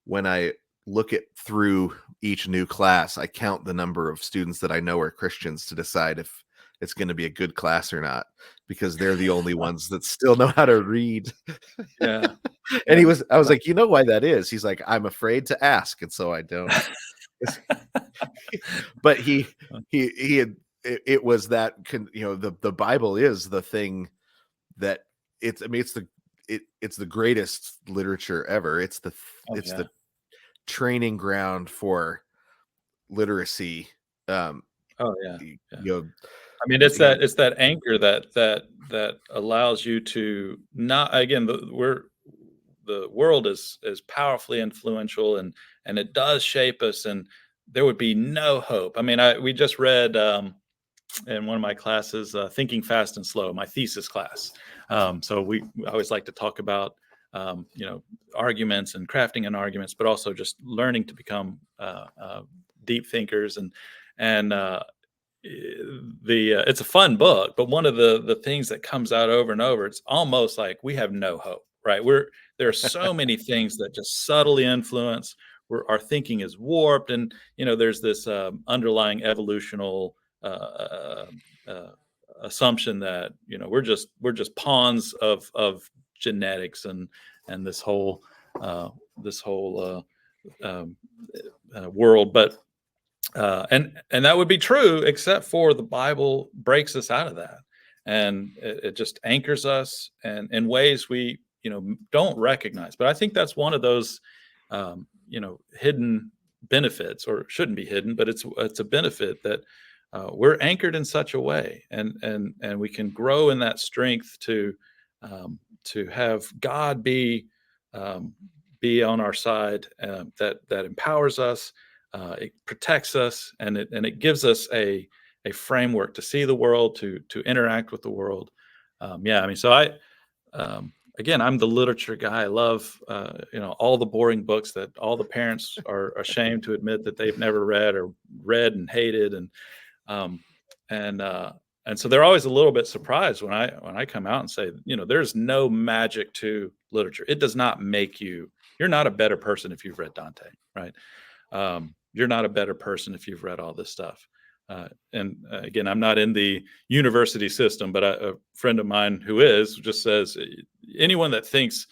when I look at through each new class, I count the number of students that I know are Christians to decide if it's going to be a good class or not, because they're the only ones that still know how to read. Yeah, And yeah. I was like, why that is? He's like, "I'm afraid to ask, and so I don't." But he had, it was that the Bible is the thing that it's, I mean, it's the greatest literature ever. Oh It's yeah. the training ground for literacy. Um, Oh yeah. y- Yeah. you know, I mean, you it's that anchor that allows you to not, again, the world is powerfully influential, and it does shape us, and there would be no hope. I mean, I we just read in one of my classes, Thinking Fast and Slow, my thesis class. So we I always like to talk about arguments and crafting and arguments, but also just learning to become deep thinkers, and it's a fun book, but one of the things that comes out over and over, it's almost like we have no hope, right? There are so many things that just subtly influence where our thinking is warped, and there's this underlying evolutional uh, uh, uh, assumption that we're just pawns of genetics, and uh, this whole um, world, but and that would be true, except for the Bible breaks us out of that, and it just anchors us, and in ways we don't recognize. But I think that's one of those hidden benefits, or shouldn't be hidden, but it's a benefit that we're anchored in such a way, and we can grow in that strength to have God um, be on our side, that empowers us, it protects us, and it gives us a framework to see the world, to interact with the world. Yeah, I mean, so again, I'm the literature guy. I love all the boring books that all the parents are ashamed to admit that they've never read, or read and hated, um, and uh, and so they're always a little bit surprised when I come out and say, there's no magic to literature. It does not make you. You're not a better person if you've read Dante, right? You're not a better person if you've read all this stuff. Again, I'm not in the university system, but a friend of mine who is just says anyone that thinks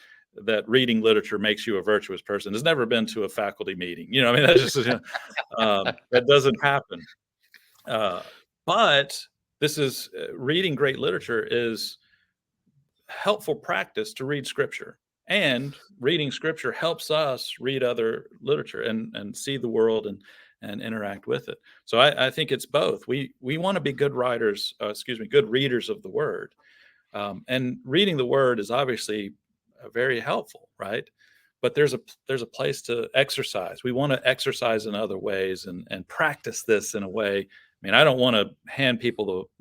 that reading literature makes you a virtuous person has never been to a faculty meeting. I mean, that's just that doesn't happen. But this is reading great literature is helpful practice to read scripture, and reading scripture helps us read other literature and see the world and interact with it. So I think it's both. We want to be good writers, good readers of the word, and reading the word is obviously very helpful, right? But there's a place to exercise. We want to exercise in other ways and practice this in a way. I mean, I don't want to hand people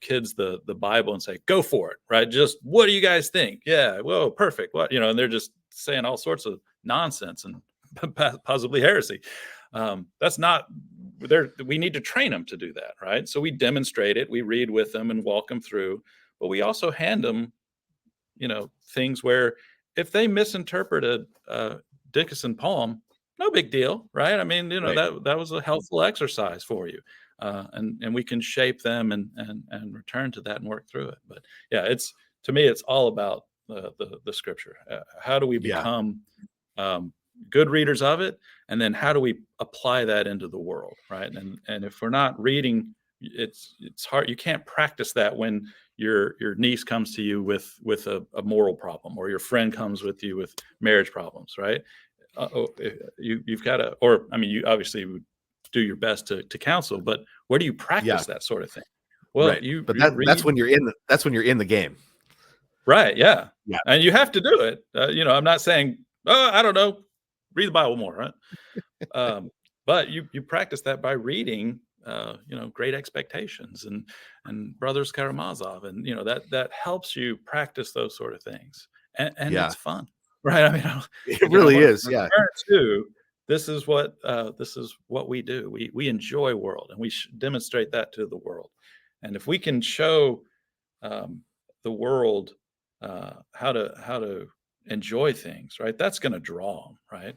kids the Bible and say, go for it, right? Just what do you guys think? Yeah, whoa, perfect. What, and they're just saying all sorts of nonsense and possibly heresy. That's not there. We need to train them to do that, right? So we demonstrate it, we read with them and walk them through, but we also hand them, things where if they misinterpreted Dickinson poem, no big deal, right? I mean, Right. that was a helpful exercise for you, and we can shape them and return to that and work through it. But yeah, to me, it's all about the scripture. How do we Yeah. become good readers of it, and then how do we apply that into the world, right? And if we're not reading, it's hard. You can't practice that when your niece comes to you with a moral problem, or your friend comes with you with marriage problems, right? You've got to, or I mean, you obviously would do your best to counsel, but where do you Yeah. practice that sort of thing? Well, Right. you But you that's read, when you're in the game. right? Yeah, Yeah. and you have to do it. I'm not saying, oh, I don't know, read the Bible more, right? But you practice that by reading, Great Expectations and Brothers Karamazov, and that helps you practice those sort of things, and Yeah. it's fun, right? I mean, It again, I really want is. to Yeah. parent too. This is what we do. We enjoy world, and we demonstrate that to the world. And if we can show the world how to enjoy things, right? That's going to draw them, right?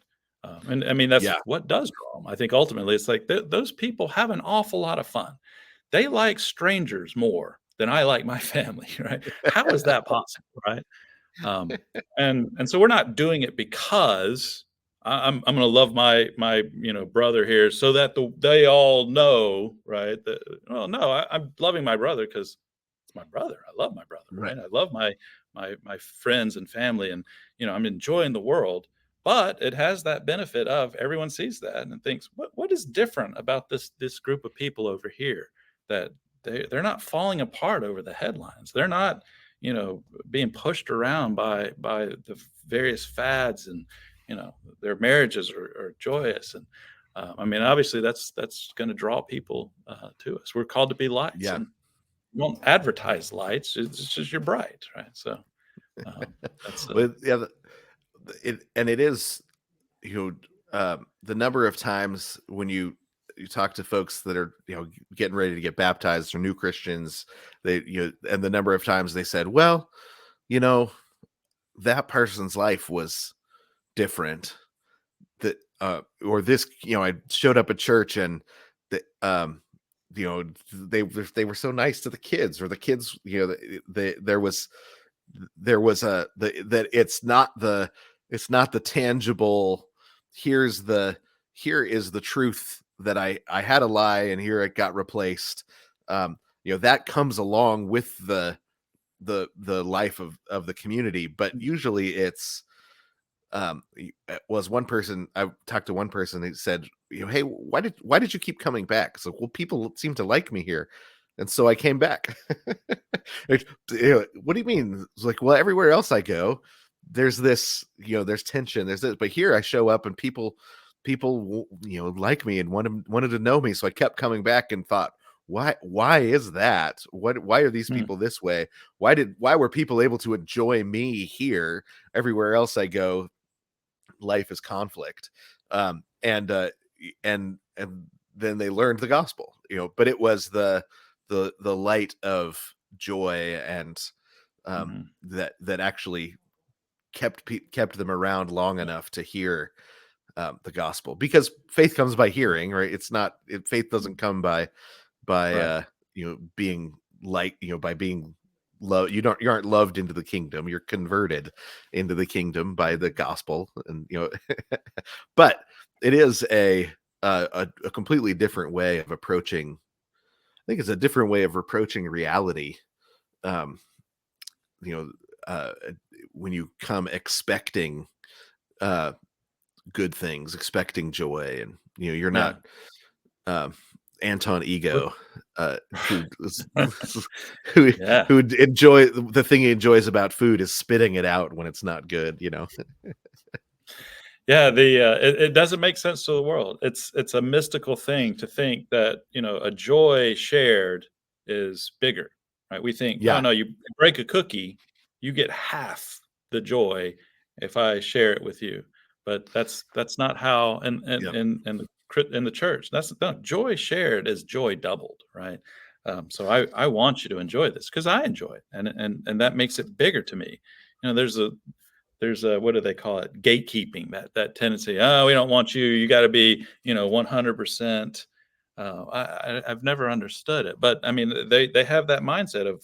And I mean, that's Yeah. what does draw them. I think ultimately it's like those people have an awful lot of fun. They like strangers more than I like my family, right? How is that possible, right? Um, and so we're not doing it because I'm going to love my brother here so that they all know, right? That, well, no, I'm loving my brother because it's my brother. I love my brother, Right. right? I love my friends and family, and I'm enjoying the world. But it has that benefit of everyone sees that and thinks, what is different about this group of people over here, that they're not falling apart over the headlines. They're not, being pushed around by the various fads, and their marriages are joyous. And I mean, obviously that's going to draw people to us. We're called to be lights, Yeah. and you won't advertise lights. It's just you're bright, right? So that's Well, yeah. It is, the number of times when you talk to folks that are getting ready to get baptized or new Christians, and the number of times they said, well, you know that person's life was different, that or this, I showed up at church and the they were so nice to the kids, or the kids, there was that it's not the tangible, here is the truth, that I had a lie and here it got replaced. That comes along with the life of the community, but usually it's, was one person, I talked to one person who said, hey, why did you keep coming back? So, well, people seem to like me here, and so I came back. Like, what do you mean? It's like, well, everywhere else I go, there's this, there's tension, there's this, but here I show up and people like me and wanted to know me, so I kept coming back and thought, why is that? Why are these Hmm. people this way? Why were people able to enjoy me here? Everywhere else I go, life is conflict. And then they learned the gospel, but it was the light of joy, and Mhm. that actually kept them around long enough to hear the gospel, because faith comes by hearing, right? Faith doesn't come by Right. being like, by being love. You aren't loved into the kingdom. You're converted into the kingdom by the gospel, and but it is a completely different way of approaching. I think it's a different way of approaching reality. Um, you know, when you come expecting uh good things, expecting joy, and you're Yeah. not um Anton What- Ego, who who yeah. who would enjoy the thing he enjoys about food is spitting it out when it's not good. Yeah, it doesn't make sense to the world. It's a mystical thing to think that, a joy shared is bigger, right? We think, "Oh, Yeah, no, you break a cookie, you get half the joy if I share it with you." But that's not how yeah, in the church, that's no, joy shared is joy doubled, right? So I want you to enjoy this because I enjoy it, and that makes it bigger to me. There's a what do they call it? Gatekeeping, that tendency. Oh, we don't want you. You got to be, 100%. I've never understood it, but I mean, they have that mindset of,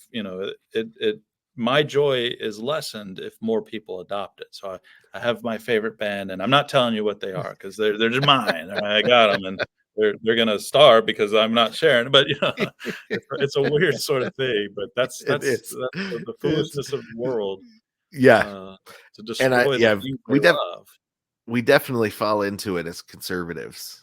my joy is lessened if more people adopt it. So I have my favorite band, and I'm not telling you what they are because they're just mine. All right, I got them, and they're gonna starve because I'm not sharing. But it's a weird sort of thing. But that's it that's is. that's the It's foolishness of the world yeah, uh, to and destroy the things they love. we definitely fall into it as conservatives.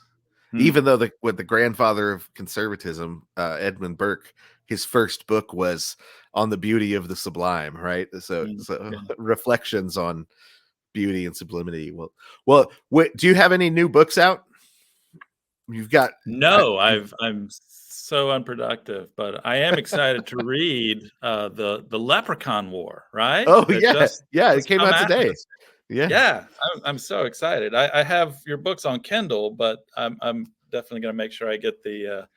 Mm, Even though the grandfather of conservatism, Edmund Burke, his first book was on the beauty of the sublime, right? So yeah. reflections on beauty and sublimity. Well, do you have any new books out? You've got I, No, you I'm so unproductive, but I am excited to read the Leprechaun War, right? Oh That yeah, yeah, it just came come out at today. us. Yeah. Yeah, I'm so excited. I have your books on Kindle, but I'm definitely gonna make sure I get the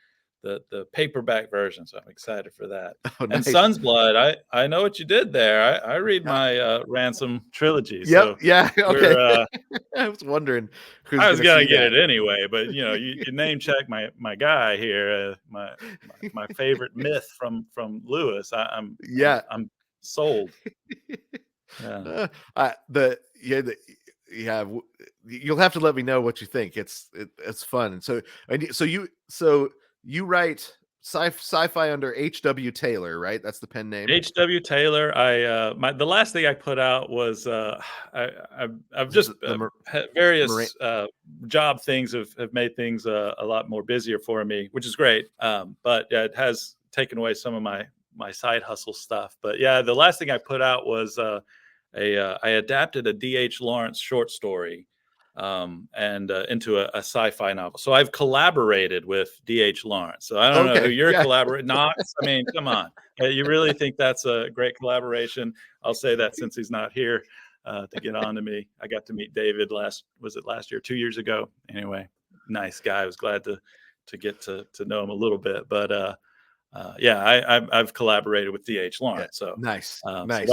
paperback version, so I'm excited for that. Oh, And nice. Sun's Blood, I know what you did there. I read Uh, my Ransom trilogy, yep, so yeah, okay. we're I was wondering who's I was gonna gonna see get that. it anyway, but you name check my guy here, my favorite myth from Lewis. Yeah. I'm sold. Yeah. Uh, the yeah, yeah, you'll have to let me know what you think. It's fun. And so you write sci-fi under H.W. Taylor, right? That's the pen name. H.W. Taylor. The last thing I put out was I've Is it just the had Moran? various job things have made things a lot more busier for me, which is great. But yeah, it has taken away some of my side hustle stuff. But yeah, the last thing I put out was I adapted a D.H. Lawrence short story and into a sci-fi novel. So I've collaborated with D.H. Lawrence. So I don't know who Okay, you're yeah. collaborating. Knox. I mean, come on. You really think that's a great collaboration? I'll say that since he's not here to get on to me. I got to meet David last year, 2 years ago? Anyway, nice guy. I was glad to get to know him a little bit. But yeah, I've collaborated with D.H. Yeah. Lawrence. So Nice. so Nice.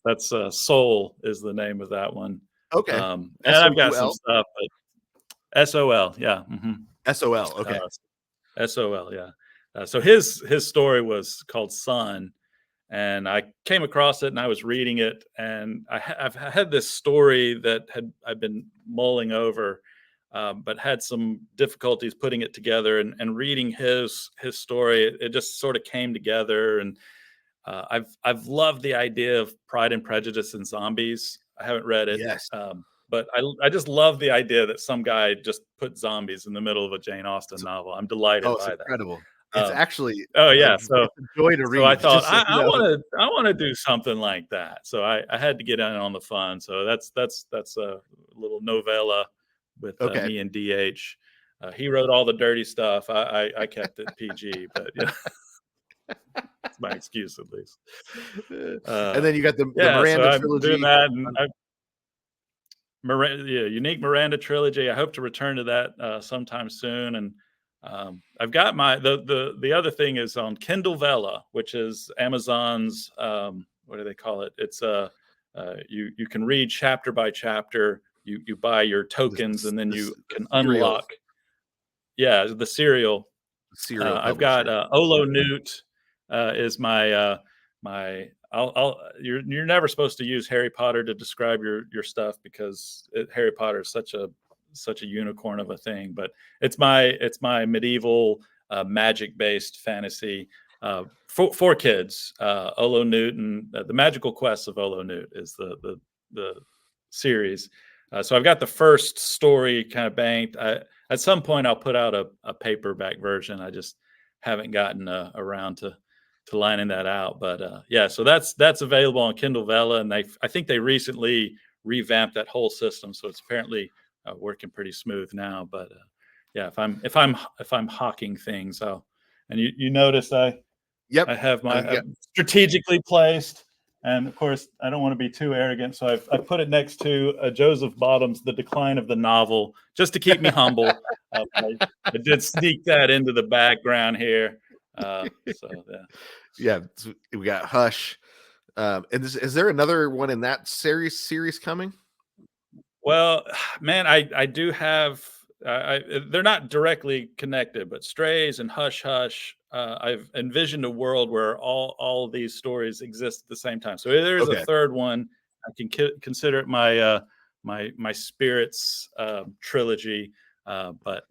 that's Soul is the name of that one. Okay. And I've got some SOUL? stuff, but SOL, yeah. SOL. Okay. SOL, yeah. So his story was called Sun, and I came across it, and I was reading it, and I've had this story that I've been mulling over, but had some difficulties putting it together, and reading his story, it just sort of came together, and I've loved the idea of Pride and Prejudice and zombies. I haven't read it, Yes. but I just love the idea that some guy just put zombies in the middle of a Jane Austen novel. I'm delighted Oh, it's by that. incredible. It's actually Oh yeah, so it's a joy to I read, thought just so you I know. want to do something like that. So I had to get in on the fun. So that's a little novella with Okay. me and DH. He wrote all the dirty stuff. I kept it PG, but that's my excuse at least. And then you got the Yeah, so Miranda I'm doing trilogy that, and yeah, unique Miranda trilogy. I hope to return to that sometime soon. And I've got the other thing is on Kindle Vella, which is Amazon's what do they call it? It's you can read chapter by chapter you buy your tokens and then you the can serial unlock. Yeah, the serial. I've got publisher. Olo Newt is my. You're never supposed to use Harry Potter to describe your stuff because Harry Potter is such a unicorn of a thing. But it's my medieval magic based fantasy for kids. Olo Newt and the Magical Quest of Olo Newt is the series. So I've got the first story kind of banked. At some point, I'll put out a paperback version. I just haven't gotten around to lining that out. But yeah, so that's available on Kindle Vella, and I think they recently revamped that whole system, so it's apparently working pretty smooth now. But yeah, if I'm hawking things, and you notice I have my strategically placed. And of course, I don't want to be too arrogant, so I put it next to Joseph Bottom's "The Decline of the Novel," just to keep me humble. I did sneak that into the background here. So yeah, we got Hush. And is there another one in that series coming? Well, man, I do have. They're not directly connected, but Strays and Hush Hush. I've envisioned a world where all of these stories exist at the same time. So there's a third one. I can consider it my spirits trilogy, but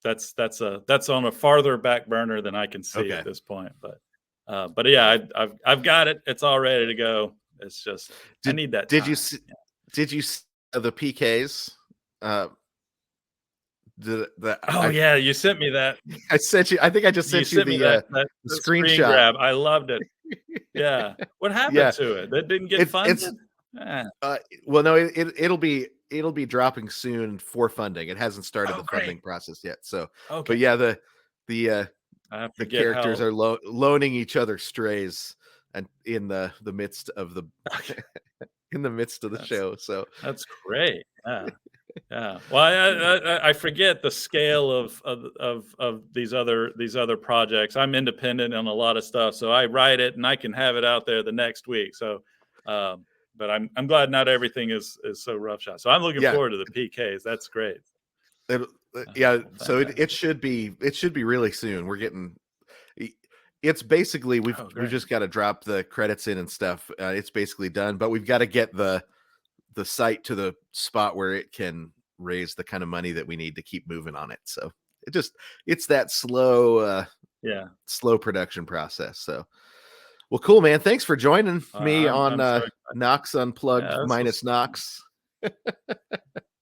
that's on a farther back burner than I can see at this point. But yeah, I've got it. It's all ready to go. It's just I need that time. Did you see the PKs? Yeah, you sent me that. I sent you. I think I just sent you the screenshot. Screen grab. I loved it. Yeah. What happened to it? That didn't get funded. Well, no, it'll be dropping soon for funding. It hasn't started the funding process yet. So, but yeah, the characters are loaning each other strays, and in the midst of the in the midst of the show. So that's great. Yeah. Yeah. Well, I forget the scale of these other projects. I'm independent on a lot of stuff, so I write it and I can have it out there the next week. So, but I'm glad not everything is so roughshod. So I'm looking forward to the PKs. That's great. So it should be really soon. We're getting. It's basically we've just got to drop the credits in and stuff. It's basically done, but we've got to get the site to the spot where it can raise the kind of money that we need to keep moving on it. So it's that slow production process. So, well, cool, man. Thanks for joining me on Knox Unplugged minus Knox.